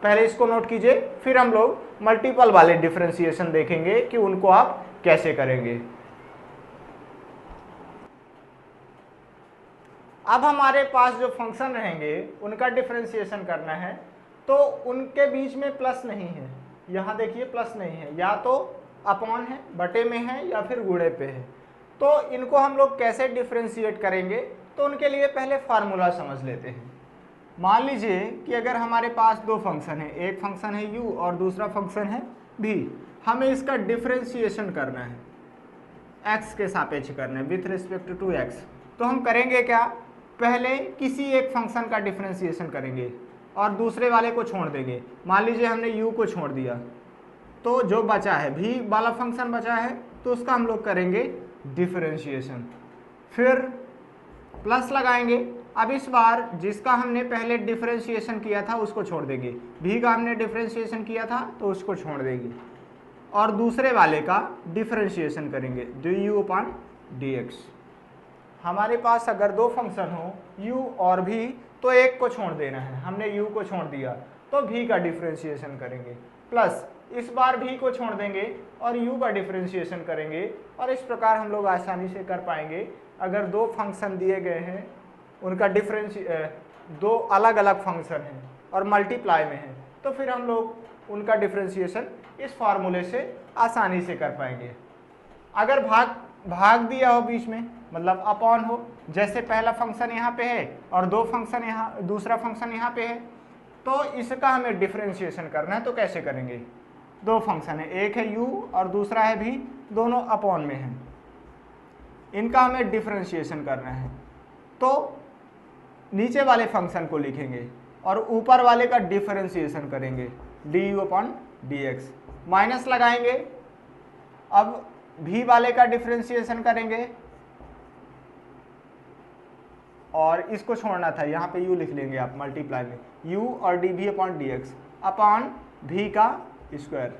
A: पहले इसको नोट कीजिए, फिर हम लोग मल्टीपल वाले डिफरेंशिएशन देखेंगे कि उनको आप कैसे करेंगे। अब हमारे पास जो फंक्शन रहेंगे उनका डिफरेंशिएशन करना है तो उनके बीच में प्लस नहीं है, यहाँ देखिए प्लस नहीं है, या तो अपॉन है, बटे में है, या फिर गुणे पे है। तो इनको हम लोग कैसे डिफरेंशिएट करेंगे तो उनके लिए पहले फार्मूला समझ लेते हैं। मान लीजिए कि अगर हमारे पास दो फंक्शन है, एक फंक्शन है u और दूसरा फंक्शन है v, हमें इसका डिफरेंशिएशन करना है, x के सापेक्ष करना है विथ रिस्पेक्ट टू x। तो हम करेंगे क्या, पहले किसी एक फंक्शन का डिफरेंशिएशन करेंगे और दूसरे वाले को छोड़ देंगे। मान लीजिए हमने u को छोड़ दिया तो जो बचा है v वाला फंक्शन बचा है तो उसका हम लोग करेंगे डिफरेंशिएशन, फिर प्लस लगाएंगे। अब इस बार जिसका हमने पहले डिफरेंशिएशन किया था उसको छोड़ देंगे, v का हमने डिफरेंशिएशन किया था तो उसको छोड़ देंगे, और दूसरे वाले का डिफरेंशिएशन करेंगे du अपॉन dx। हमारे पास अगर दो फंक्शन हो u और v तो एक को छोड़ देना है, हमने u को छोड़ दिया तो v का डिफरेंशिएशन करेंगे, प्लस इस बार v को छोड़ देंगे और u का डिफरेंशिएशन करेंगे। और इस प्रकार हम लोग आसानी से कर पाएंगे। अगर दो फंक्शन दिए गए हैं उनका दो अलग अलग फंक्शन हैं और मल्टीप्लाई में है, तो फिर हम लोग उनका डिफरेंशिएशन इस फार्मूले से आसानी से कर पाएंगे। अगर भाग दिया हो बीच में, मतलब अपॉन हो, जैसे पहला फंक्शन यहाँ पे है और दूसरा फंक्शन यहाँ पे है, तो इसका हमें डिफरेंशिएशन करना है। तो कैसे करेंगे? दो फंक्शन है, एक है u और दूसरा है v, दोनों अपॉन में हैं, इनका हमें डिफरेंशिएशन करना है। तो नीचे वाले फंक्शन को लिखेंगे और ऊपर वाले का डिफरेंशिएशन करेंगे, du/dx, माइनस लगाएंगे। अब v वाले का डिफरेंशिएशन करेंगे और इसको छोड़ना था, यहाँ पे u लिख लेंगे आप मल्टीप्लाई में, u और dv/dx अपॉन v का स्क्वायर।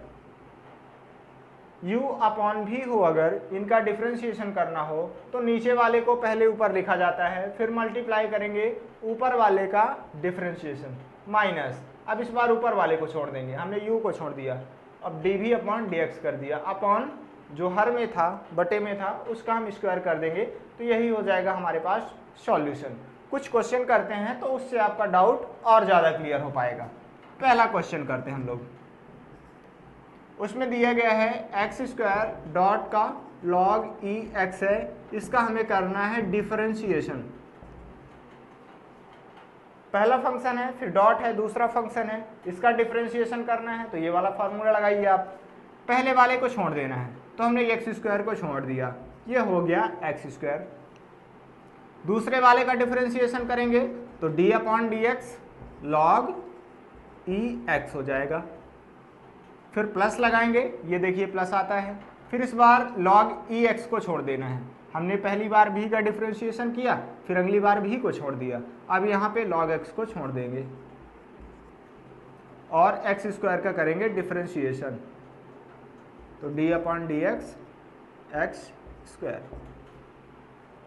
A: u/v हो, अगर इनका डिफरेंशिएशन करना हो तो नीचे वाले को पहले ऊपर लिखा जाता है, फिर मल्टीप्लाई करेंगे ऊपर वाले का डिफरेंशिएशन माइनस। अब इस बार ऊपर वाले को छोड़ देंगे, हमने u को छोड़ दिया, अब dv/dx कर दिया, अपॉन जो हर में था बटे में था उसका हम स्क्वायर कर देंगे। तो यही हो जाएगा हमारे पास सॉल्यूशन। कुछ क्वेश्चन करते हैं तो उससे आपका डाउट और ज़्यादा क्लियर हो पाएगा। पहला क्वेश्चन करते हैं हम लोग, उसमें दिया गया है x² डॉट का log e(x) है, इसका हमें करना है डिफरेंशिएशन। पहला फंक्शन है, फिर डॉट है, दूसरा फंक्शन है, इसका डिफरेंशिएशन करना है। तो ये वाला फार्मूला लगाइए आप, पहले वाले को छोड़ देना है, तो हमने x² को छोड़ दिया, ये हो गया x²। दूसरे वाले का डिफरेंशिएशन करेंगे तो d/dx log e(x) हो जाएगा, फिर प्लस लगाएंगे, ये देखिए प्लस आता है, फिर इस बार log e(x) को छोड़ देना है। हमने पहली बार v का डिफरेंशिएशन किया, फिर अगली बार v को छोड़ दिया, अब यहाँ पे log x को छोड़ देंगे और x² का करेंगे डिफरेंशिएशन, तो d/dx x²।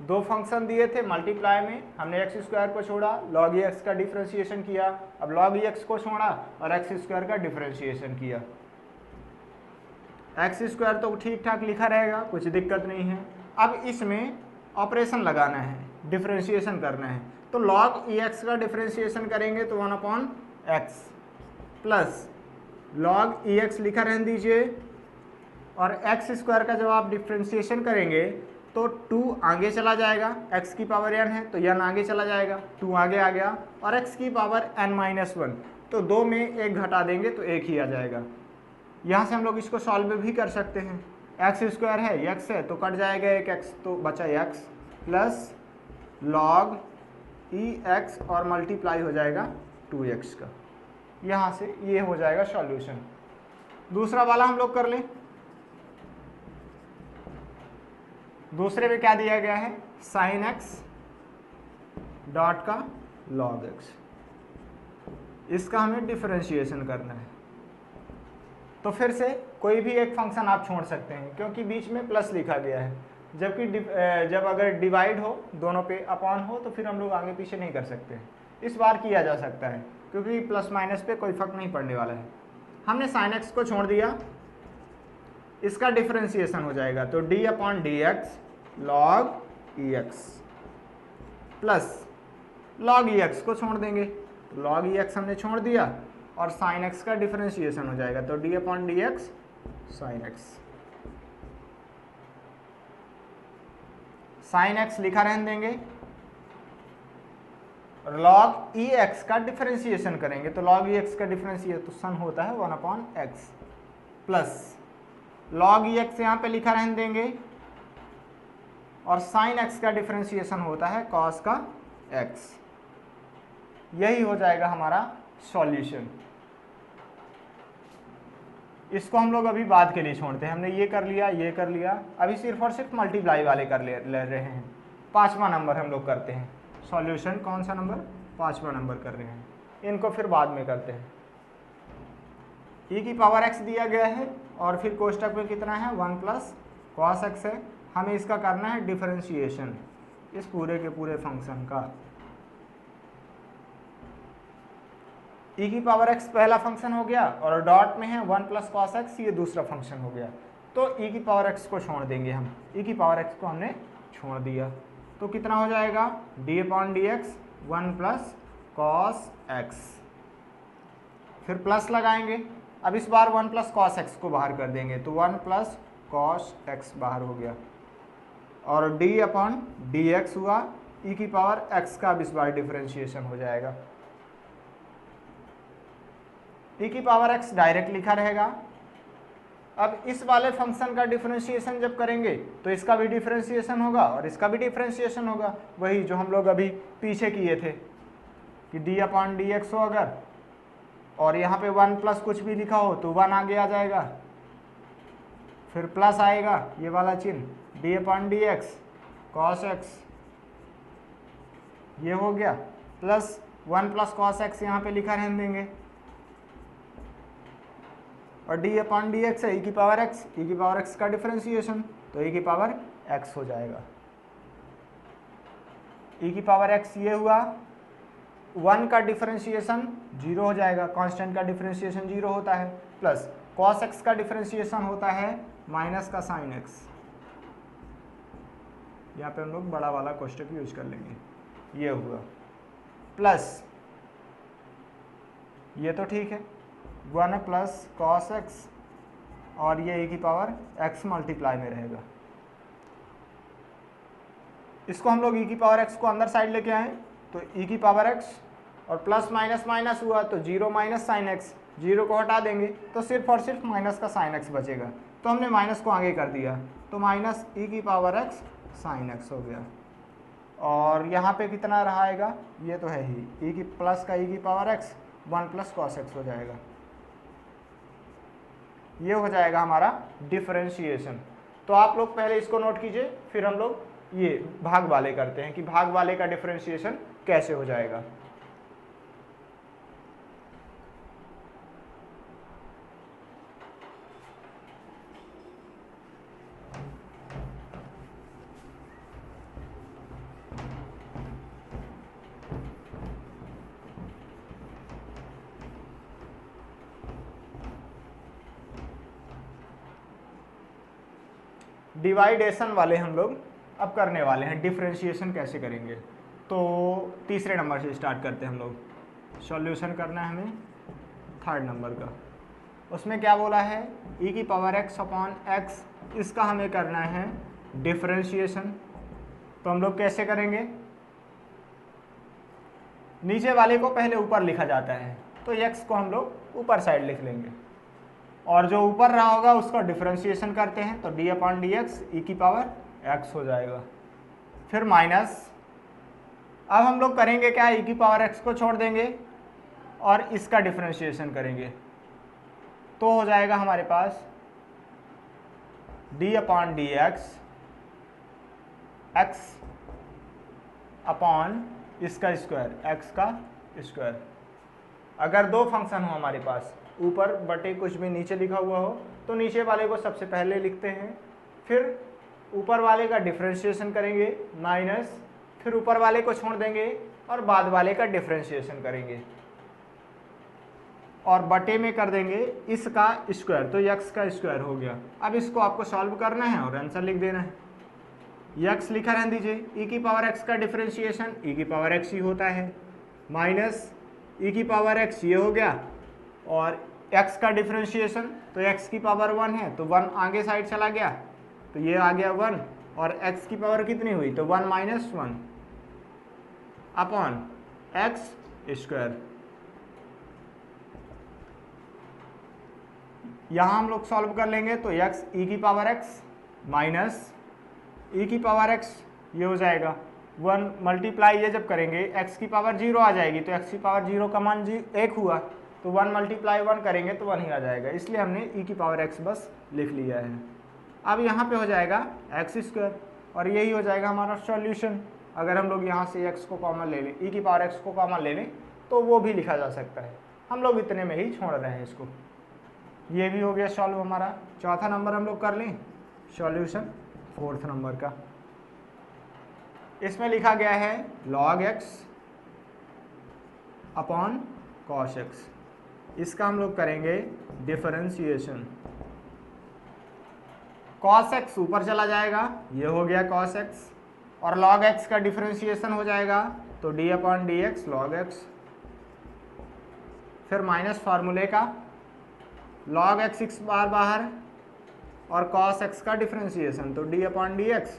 A: दो फंक्शन दिए थे मल्टीप्लाई में, हमने x² को छोड़ा, log e(x) का डिफरेंशिएशन किया, अब log e(x) को छोड़ा और x² का डिफरेंशिएशन किया। x² तो ठीक ठाक लिखा रहेगा, कुछ दिक्कत नहीं है। अब इसमें ऑपरेशन लगाना है, डिफरेंशिएशन करना है, तो log e(x) का डिफरेंशिएशन करेंगे तो 1/x प्लस log e(x) लिखा रहने दीजिए, और x² का जब आप डिफरेंशिएशन करेंगे तो 2 आगे चला जाएगा, x की पावर n है तो n आगे चला जाएगा, 2 आगे आ गया, और x की पावर n-1, तो 2 में 1 घटा देंगे तो 1 ही आ जाएगा। यहाँ से हम लोग इसको सॉल्व भी कर सकते हैं, x² है, x है तो कट जाएगा एक x, तो बचा x प्लस log e(x) और मल्टीप्लाई हो जाएगा 2x का। यहाँ से ये हो जाएगा सॉल्यूशन। दूसरा वाला हम लोग कर लें। दूसरे में क्या दिया गया है, sin x डॉट का log x, इसका हमें डिफरेंशिएशन करना है। तो फिर से कोई भी एक फंक्शन आप छोड़ सकते हैं, क्योंकि बीच में प्लस लिखा गया है, जबकि जब अगर डिवाइड हो दोनों पे अपॉन हो तो फिर हम लोग आगे पीछे नहीं कर सकते। इस बार किया जा सकता है क्योंकि प्लस माइनस पे कोई फर्क नहीं पड़ने वाला है। हमने sin x को छोड़ दिया, इसका डिफरेंशिएशन हो जाएगा, तो d/dx log e(x) plus log e(x) को छोड़ देंगे, तो log e(x) हमने छोड़ दिया और sin x का डिफरेंशिएशन हो जाएगा, तो d/dx sin x। sin x लिखा रहने देंगे, log e(x) का डिफरेंशिएशन करेंगे, तो log e(x) का डिफरेंशिएशन होता है 1/x प्लस log e(x) यहाँ पे लिखा रहने देंगे, और sin x का डिफरेंशिएशन होता है cos का x। यही हो जाएगा हमारा सॉल्यूशन। इसको हम लोग अभी बाद के लिए छोड़ते हैं, हमने ये कर लिया, ये कर लिया, अभी सिर्फ और सिर्फ मल्टीप्लाई वाले कर ले रहे हैं। 5वां नंबर हम लोग करते हैं सॉल्यूशन। कौन सा नंबर? 5वां नंबर कर रहे हैं, इनको फिर बाद में करते हैं। e की पावर x दिया गया है और फिर कोष्टक में कितना है, 1 प्लस cos x है। हमें इसका करना है डिफरेंशिएशन, इस पूरे के पूरे फंक्शन का। e की पावर x पहला फंक्शन हो गया और डॉट में है 1 प्लस cos x, ये दूसरा फंक्शन हो गया। तो e की पावर x को छोड़ देंगे हम, e की पावर x को हमने छोड़ दिया। तो कितना हो जाएगा D upon d x 1 plus cos x, फिर प्लस लगाएंगे। अब इस बार 1 प्लस कॉस एक्स को बाहर कर देंगे तो 1 प्लस कॉस एक्स बाहर हो गया, और डी अपॉन डी एक्स हुआ ई की पावर एक्स का अब इस बार डिफरेंशिएशन हो जाएगा। ई की पावर एक्स डायरेक्ट लिखा रहेगा। अब इस वाले फंक्शन का डिफरेंशिएशन जब करेंगे तो इसका भी डिफरेंशिएशन होगा और इसका भी डिफरेंशिएशन होगा, वही जो हम लोग अभी पीछे किए थे कि डी अपॉन डी एक्स हो अगर, और यहाँ पे 1 प्लस कुछ भी लिखा हो तो 1 आगे आ जाएगा, फिर प्लस आएगा ये वाला चिन्ह D upon d x cos x, ये हो गया, प्लस 1 प्लस कॉस एक्स यहाँ पे लिखा रहने देंगे, और डी अपॉन डी एक्स है ई की पावर एक्स, ई की पावर एक्स का डिफरेंशिएशन तो ई की पावर एक्स हो जाएगा। ई की पावर एक्स ये हुआ, 1 का डिफरेंशिएशन 0 हो जाएगा, कांस्टेंट का डिफरेंशिएशन 0 होता है, प्लस कॉस एक्स का डिफरेंशिएशन होता है माइनस का साइन एक्स। यहाँ पे हम लोग बड़ा वाला कोष्टक यूज कर लेंगे, ये हुआ, प्लस ये तो ठीक है 1 प्लस कॉस एक्स, और ये ई की पावर एक्स मल्टीप्लाई में रहेगा। इसको हम लोग ई की पावर एक्स को अंदर साइड लेके आए तो ई की पावर एक्स और प्लस माइनस माइनस हुआ तो 0 माइनस साइन एक्स, 0 को हटा देंगे तो सिर्फ और सिर्फ माइनस का साइन एक्स बचेगा, तो हमने माइनस को आगे कर दिया तो माइनस ई की पावर एक्स साइन एक्स हो गया। और यहाँ पे कितना रहेगा, ये तो है ही ई की प्लस का ई की power x 1 plus cos x हो जाएगा, ये हो जाएगा हमारा डिफरेंशिएशन। तो आप लोग पहले इसको नोट कीजिए, फिर हम लोग ये भाग वाले करते हैं कि भाग वाले का डिफरेंशिएशन कैसे हो जाएगा। डिवाइडेशन वाले हम लोग अब करने वाले हैं, डिफरेंशिएशन कैसे करेंगे। तो तीसरे नंबर से स्टार्ट करते हैं हम लोग। सॉल्यूशन करना है हमें 3rd नंबर का, उसमें क्या बोला है ई की पावर एक्स अपॉन एक्स, इसका हमें करना है डिफरेंशिएशन। तो हम लोग कैसे करेंगे, नीचे वाले को पहले ऊपर लिखा जाता है तो एक्स को हम लोग ऊपर साइड लिख लेंगे, और जो ऊपर रहा होगा उसका डिफरेंशिएशन करते हैं तो डी अपॉन डी एक्स ई की पावर एक्स हो जाएगा, फिर माइनस। अब हम लोग करेंगे क्या, ई की पावर एक्स को छोड़ देंगे और इसका डिफरेंशिएशन करेंगे तो हो जाएगा हमारे पास d upon d x x upon इसका स्क्वायर एक्स का स्क्वायर। अगर दो फंक्शन हो हमारे पास, ऊपर बटे कुछ भी नीचे लिखा हुआ हो तो नीचे वाले को सबसे पहले लिखते हैं, फिर ऊपर वाले का डिफरेंशिएशन करेंगे माइनस, फिर ऊपर वाले को छोड़ देंगे और बाद वाले का डिफरेंशिएशन करेंगे और बटे में कर देंगे इसका स्क्वायर, तो एक्स का स्क्वायर हो गया। अब इसको आपको सॉल्व करना है और आंसर लिख देना है। एक्स लिखा रहने दीजिए, ई की पावर एक्स का डिफरेंशिएशन ई की पावर एक्स ही होता है, माइनस ई की पावर एक्स ये हो गया, और x का डिफरेंशिएशन तो x की पावर 1 है तो 1 आगे साइड चला गया तो ये आ गया 1, और x की पावर कितनी हुई तो 1 माइनस 1 अपॉन एक्स स्क्वायर। यहाँ हम लोग सॉल्व कर लेंगे तो x ई की पावर x माइनस ई की पावर x ये हो जाएगा 1 मल्टीप्लाई, ये जब करेंगे x की पावर 0 आ जाएगी तो x की पावर 0 का मान 1 हुआ तो 1 मल्टीप्लाई 1 करेंगे तो 1 ही आ जाएगा, इसलिए हमने ई की पावर x बस लिख लिया है। अब यहाँ पे हो जाएगा एक्स स्क्वायर और यही हो जाएगा हमारा सॉल्यूशन। अगर हम लोग यहाँ से x को कॉमन ले लें, ई की पावर x को कॉमन ले लें तो वो भी लिखा जा सकता है, हम लोग इतने में ही छोड़ रहे हैं इसको। ये भी हो गया सॉल्व हमारा। चौथा नंबर हम लोग कर लें सॉल्यूशन 4th नंबर का। इसमें लिखा गया है log x upon cos x, इसका हम लोग करेंगे डिफरेंशिएशन। cos x ऊपर चला जाएगा, ये हो गया cos x, और log x का डिफरेंशिएशन हो जाएगा तो d upon d x log x, फिर माइनस फार्मूले का log x बार बाहर और cos x का डिफरेंशिएशन तो d upon d x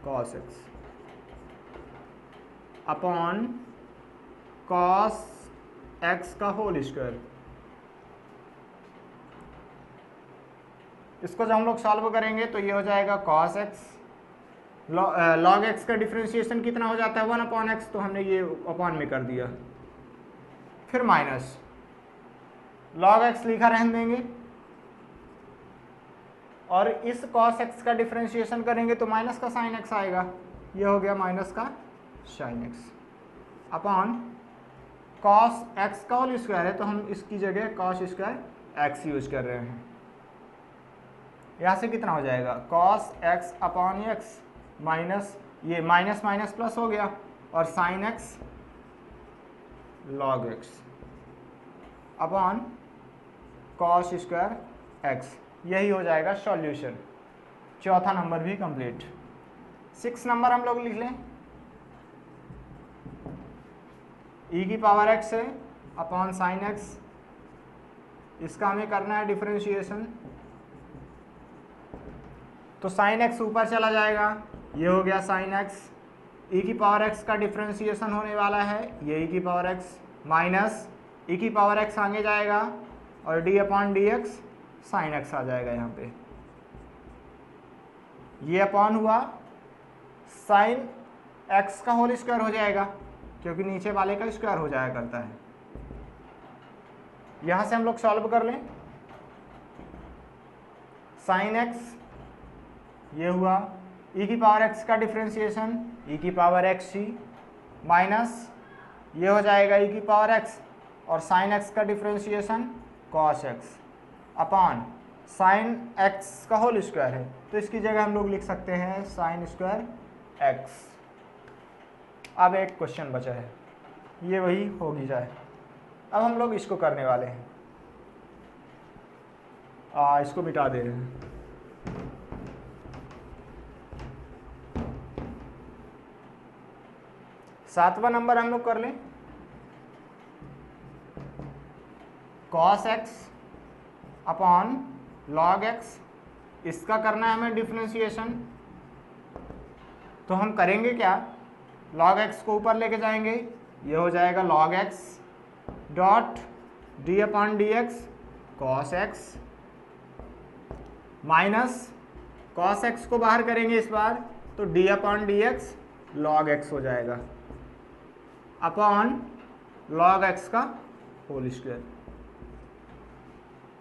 A: cos x upon cos x का होल स्क्वायर। इसको जब हम लोग सॉल्व करेंगे तो ये हो जाएगा cos x, log x का डिफरेंशिएशन कितना हो जाता है 1 अपॉन एक्स, तो हमने ये अपॉन में कर दिया, फिर माइनस log x लिखा रहने देंगे और इस cos x का डिफरेंशिएशन करेंगे तो माइनस का साइन x आएगा, ये हो गया माइनस का sine x upon cos x का होल स्क्वायर है तो हम इसकी जगह cos स्क्वायर x यूज कर रहे हैं। यहाँ से कितना हो जाएगा cos x upon x minus ये माइनस माइनस प्लस हो गया और sine x log x upon cos square x, यही हो जाएगा सॉल्यूशन। चौथा नंबर भी कंप्लीट। 6 नंबर हम लोग लिख लें, e की पावर x है अपॉन साइन x, इसका हमें करना है डिफरेंशिएशन तो साइन x ऊपर चला जाएगा, ये हो गया साइन x, e की पावर x का डिफरेंशिएशन होने वाला है ये e की पावर x माइनस e की पावर x आगे जाएगा और d upon d x sine x आ जाएगा यहाँ पे, ये अपॉन हुआ साइन x का होल स्क्वायर हो जाएगा क्योंकि नीचे वाले का स्क्वायर हो जाया करता है। यहाँ से हम लोग सॉल्व कर लें, साइन x ये हुआ e की पावर x का डिफरेंशिएशन e की पावर x ही माइनस ये हो जाएगा e की पावर x और साइन x का differentiation cos x upon sine x का होल स्क्वायर है तो इसकी जगह हम लोग लिख सकते हैं साइन स्क्वायर x। अब एक क्वेश्चन बचा है, ये वही होगी जाए। अब हम लोग इसको करने वाले हैं, इसको मिटा दे रहे हैं। सातवां नंबर हम लोग कर लें, cos x upon log x, इसका करना है हमें डिफरेंशिएशन तो हम करेंगे क्या, log x को ऊपर लेके जाएंगे, ये हो जाएगा log x dot d upon d x cos x minus cos x को बाहर करेंगे इस बार तो d upon d x log x हो जाएगा अपॉन log x का होल स्क्वायर।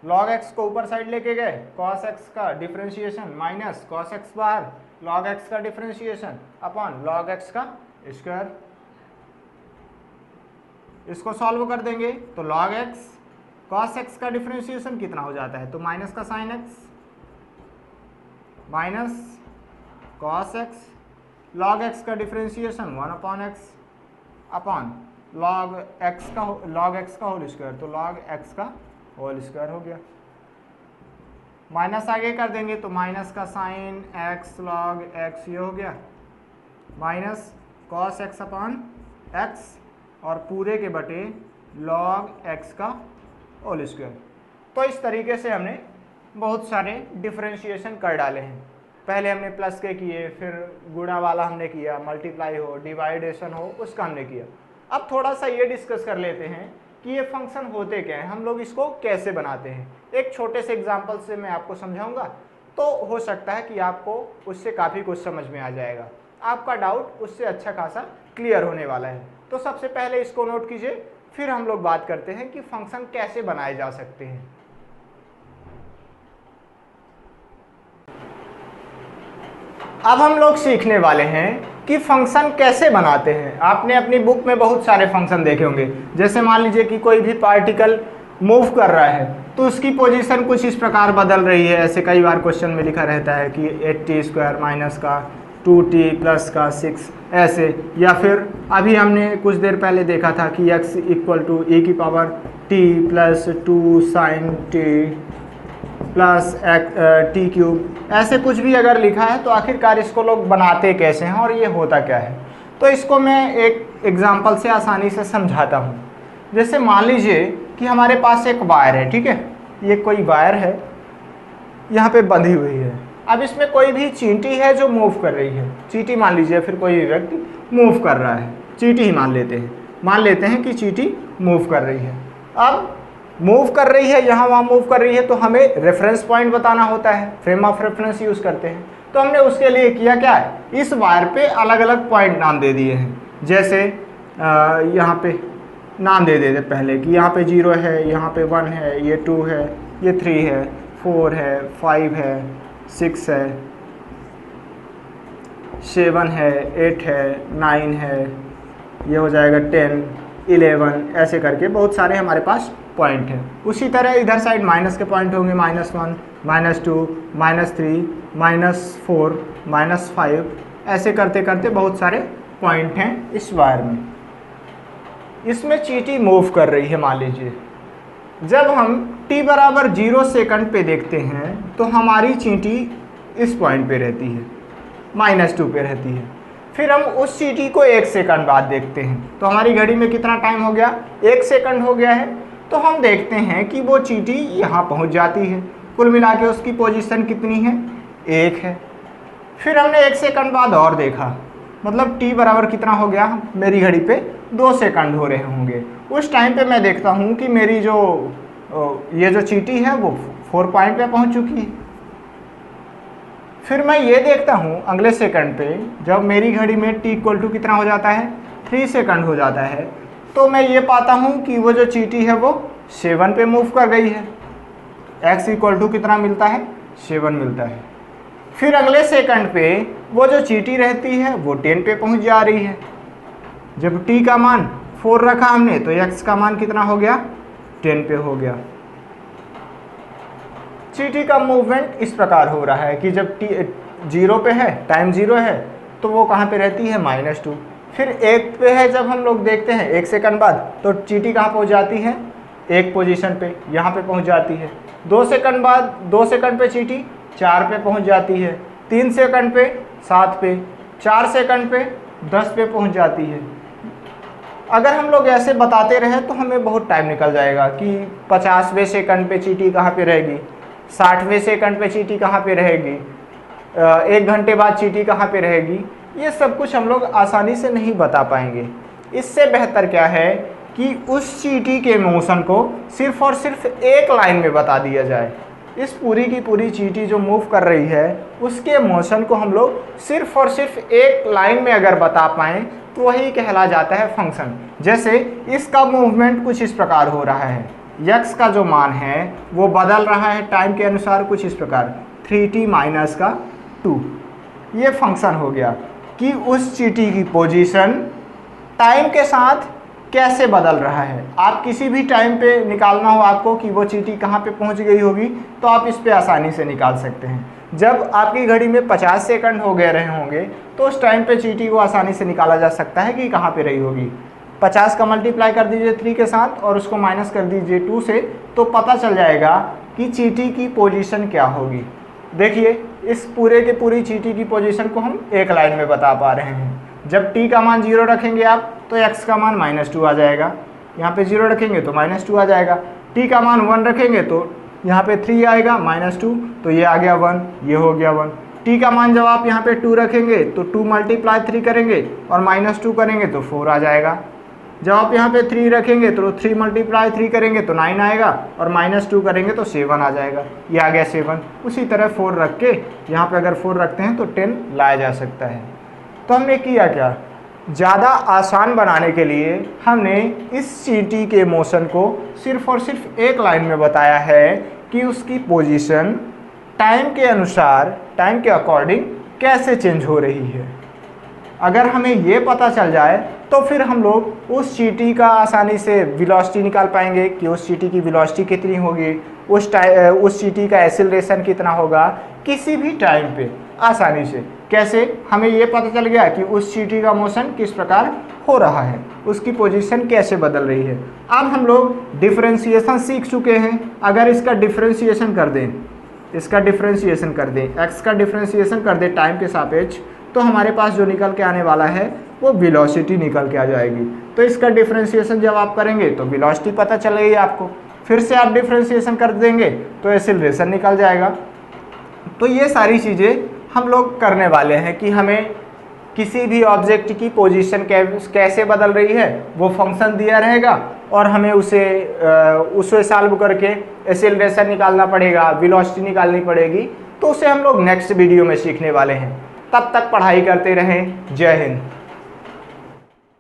A: log x को ऊपर साइड लेके गए, cos x का डिफरेंशिएशन माइनस cos x बाहर log x का डिफरेंशिएशन अपॉन log x का स्क्वायर। इसको सॉल्व कर देंगे तो log x cos x का डिफरेंशिएशन कितना हो जाता है तो माइनस का sine x minus cos x log x का differentiation 1 upon x upon log x का होल स्क्वायर तो log x का होल स्क्वायर हो गया। माइनस आगे कर देंगे तो माइनस का साइन x log x ये हो गया minus cos x upon x और पूरे के बटे log x का होल स्क्वायर। तो इस तरीके से हमने बहुत सारे डिफरेंशिएशन कर डाले हैं। पहले हमने प्लस के किए, फिर गुणा वाला हमने किया, मल्टीप्लाई हो डिवाइडेशन हो उसका हमने किया। अब थोड़ा सा ये डिस्कस कर लेते हैं कि ये फंक्शन होते क्या हैं, हम लोग इसको कैसे बनाते हैं। एक छोटे से एग्जांपल से मैं आपको समझाऊंगा तो हो सकता है कि आपको उससे काफ़ी कुछ समझ में आ जाएगा, आपका डाउट उससे अच्छा खासा क्लियर होने वाला है। तो सबसे पहले इसको नोट कीजिए, फिर हम लोग बात करते हैं कि फंक्शन कैसे बनाए जा सकते हैं। अब हम लोग सीखने वाले हैं कि फंक्शन कैसे बनाते हैं। आपने अपनी बुक में बहुत सारे फंक्शन देखे होंगे, जैसे मान लीजिए कि कोई भी पार्टिकल मूव कर रहा है तो उसकी पोजीशन कुछ इस प्रकार बदल रही है। ऐसे कई बार क्वेश्चन में लिखा रहता है कि 8t स्क्वायर माइनस का 2t प्लस का 6 ऐसे, या फिर अभी हमने कुछ देर पहले देखा था कि x इक्वल टू e की power t plus 2 sine t plus t cube, ऐसे कुछ भी अगर लिखा है तो आखिरकार इसको लोग बनाते कैसे हैं और ये होता क्या है। तो इसको मैं एक एग्जांपल से आसानी से समझाता हूँ। जैसे मान लीजिए कि हमारे पास एक वायर है, ठीक है, ये कोई वायर है यहाँ पे बंधी हुई है। अब इसमें कोई भी चींटी है जो मूव कर रही है, चींटी मान लीजिए, फिर कोई भी व्यक्ति मूव कर रहा है, चींटी ही मान लेते हैं कि चींटी मूव कर रही है। अब मूव कर रही है, यहाँ वहाँ मूव कर रही है, तो हमें रेफरेंस पॉइंट बताना होता है, फ्रेम ऑफ रेफरेंस यूज़ करते हैं। तो हमने उसके लिए किया क्या है, इस वायर पे अलग अलग पॉइंट नाम दे दिए हैं। जैसे यहाँ पे नाम दे देते पहले कि यहाँ पे 0 है, यहाँ पे 1 है, ये 2 है, ये 3 है, 4 है, 5 है, 6 है, 7 है, 8 है, 9 है, ये हो जाएगा 10, 11, ऐसे करके बहुत सारे हमारे पास पॉइंट है। उसी तरह इधर साइड माइनस के पॉइंट होंगे, -1, -2, -3, -4, -5, ऐसे करते करते बहुत सारे पॉइंट हैं इस वायर में। इसमें चींटी मूव कर रही है मान लीजिए। जब हम t बराबर 0 सेकंड पे देखते हैं तो हमारी चींटी इस पॉइंट पे रहती है, -2 पे रहती है। फिर हम उस चींटी को 1 सेकंड बाद देखते हैं तो हमारी घड़ी में कितना टाइम हो गया, 1 सेकंड हो गया है। तो हम देखते हैं कि वो चींटी यहाँ पहुँच जाती है। कुल मिला के उसकी पोजीशन कितनी है, 1 है। फिर हमने 1 सेकंड बाद और देखा, मतलब t बराबर कितना हो गया, मेरी घड़ी पे 2 सेकंड हो रहे होंगे। उस टाइम पे मैं देखता हूँ कि मेरी ये जो चींटी है वो 4 पॉइंट पे पहुँच चुकी है। फिर मैं ये देखता हूँ अगले सेकंड पे, जब मेरी घड़ी में t इक्वल टू कितना हो जाता है, 3 सेकंड हो जाता है, तो मैं ये पाता हूँ कि वो जो चींटी है वो 7 पे मूव कर गई है। x इक्वल टू कितना मिलता है, 7 मिलता है। फिर अगले सेकंड पे वो जो चींटी रहती है वो 10 पे पहुँच जा रही है। जब t का मान 4 रखा हमने तो x का मान कितना हो गया, 10 पे हो गया। चींटी का मूवमेंट इस प्रकार हो रहा है कि जब t 0 पे है, टाइम 0 है, तो वो कहाँ पे रहती है, -2। फिर 1 पे है, जब हम लोग देखते हैं 1 सेकंड बाद, तो चींटी कहाँ पहुँच जाती है, 1 पोजीशन पे, यहाँ पे पहुँच जाती है। 2 सेकंड बाद, 2 सेकंड पे चींटी 4 पे पहुँच जाती है, 3 सेकंड पे 7 पे, 4 सेकंड पे 10 पे पहुँच जाती है। अगर हम लोग ऐसे बताते रहे तो हमें बहुत टाइम निकल जाएगा कि 50वें सेकंड पे चींटी कहाँ पे रहेगी, 60वें सेकंड पे चींटी कहाँ पे रहेगी, 1 घंटे बाद चींटी कहाँ पे रहेगी। ये सब कुछ हम लोग आसानी से नहीं बता पाएंगे। इससे बेहतर क्या है कि उस चींटी के मोशन को सिर्फ और सिर्फ एक लाइन में बता दिया जाए। इस पूरी की पूरी चींटी जो मूव कर रही है उसके मोशन को हम लोग सिर्फ और सिर्फ एक लाइन में अगर बता पाएँ तो वही कहला जाता है फंक्शन। जैसे इसका मूवमेंट कुछ इस प्रकार हो रहा है, x का जो मान है वो बदल रहा है टाइम के अनुसार कुछ इस प्रकार, 3t-2। ये फंक्शन हो गया कि उस चींटी की पोजीशन टाइम के साथ कैसे बदल रहा है। आप किसी भी टाइम पे निकालना हो आपको कि वो चींटी कहाँ पे पहुँच गई होगी तो आप इस पे आसानी से निकाल सकते हैं। जब आपकी घड़ी में 50 सेकंड हो गए रहे होंगे तो उस टाइम पे चींटी को आसानी से निकाला जा सकता है कि कहाँ पे रही होगी। 50 का मल्टीप्लाई कर दीजिए 3 के साथ और उसको माइनस कर दीजिए 2 से, तो पता चल जाएगा कि चींटी की पोजीशन क्या होगी। देखिए इस पूरे के पूरी चींटी की पोजीशन को हम एक लाइन में बता पा रहे हैं। जब t का मान 0 रखेंगे आप तो x का मान -2 आ जाएगा, यहाँ पे 0 रखेंगे तो -2 आ जाएगा। t का मान 1 रखेंगे तो यहाँ पे 3 आएगा, -2 तो ये आ गया 1, ये हो गया 1। t का मान जब आप यहाँ पे 2 रखेंगे तो 2 × 3 करेंगे और -2 करेंगे तो 4 आ जाएगा। जब आप यहाँ पे 3 रखेंगे तो 3 × 3 करेंगे तो 9 आएगा और -2 करेंगे तो 7 आ जाएगा, ये आ गया 7। उसी तरह 4 रख के यहाँ पे अगर 4 रखते हैं तो 10 लाया जा सकता है। तो हमने किया क्या, ज़्यादा आसान बनाने के लिए हमने इस चींटी के मोशन को सिर्फ और सिर्फ एक लाइन में बताया है कि उसकी पोजीशन टाइम के अनुसार, टाइम के अकॉर्डिंग कैसे चेंज हो रही है। अगर हमें ये पता चल जाए तो फिर हम लोग उस चींटी का आसानी से वेलोसिटी निकाल पाएंगे कि उस चींटी की वेलोसिटी कितनी होगी, उस चींटी का एक्सीलरेशन कितना होगा किसी भी टाइम पे आसानी से। कैसे, हमें ये पता चल गया कि उस चींटी का मोशन किस प्रकार हो रहा है, उसकी पोजीशन कैसे बदल रही है। अब हम लोग डिफरेंशिएशन सीख चुके हैं। अगर इसका डिफरेंशिएशन कर दें इसका डिफ्रेंशिएशन कर दें, x का डिफ्रेंशिएशन कर दें टाइम के सापेक्ष, तो हमारे पास जो निकल के आने वाला है वो वेलोसिटी निकल के आ जाएगी। तो इसका डिफ्रेंशिएशन जब आप करेंगे तो वेलोसिटी पता चलेगी आपको, फिर से आप डिफ्रेंशिएशन कर देंगे तो एक्सीलरेशन निकल जाएगा। तो ये सारी चीज़ें हम लोग करने वाले हैं कि हमें किसी भी ऑब्जेक्ट की पोजीशन कैसे बदल रही है वो फंक्शन दिया रहेगा और हमें उसे सॉल्व करके एक्सीलरेशन निकालना पड़ेगा, वेलोसिटी निकालनी पड़ेगी। तो उसे हम लोग नेक्स्ट वीडियो में सीखने वाले हैं। तब तक पढ़ाई करते रहें। जय हिंद।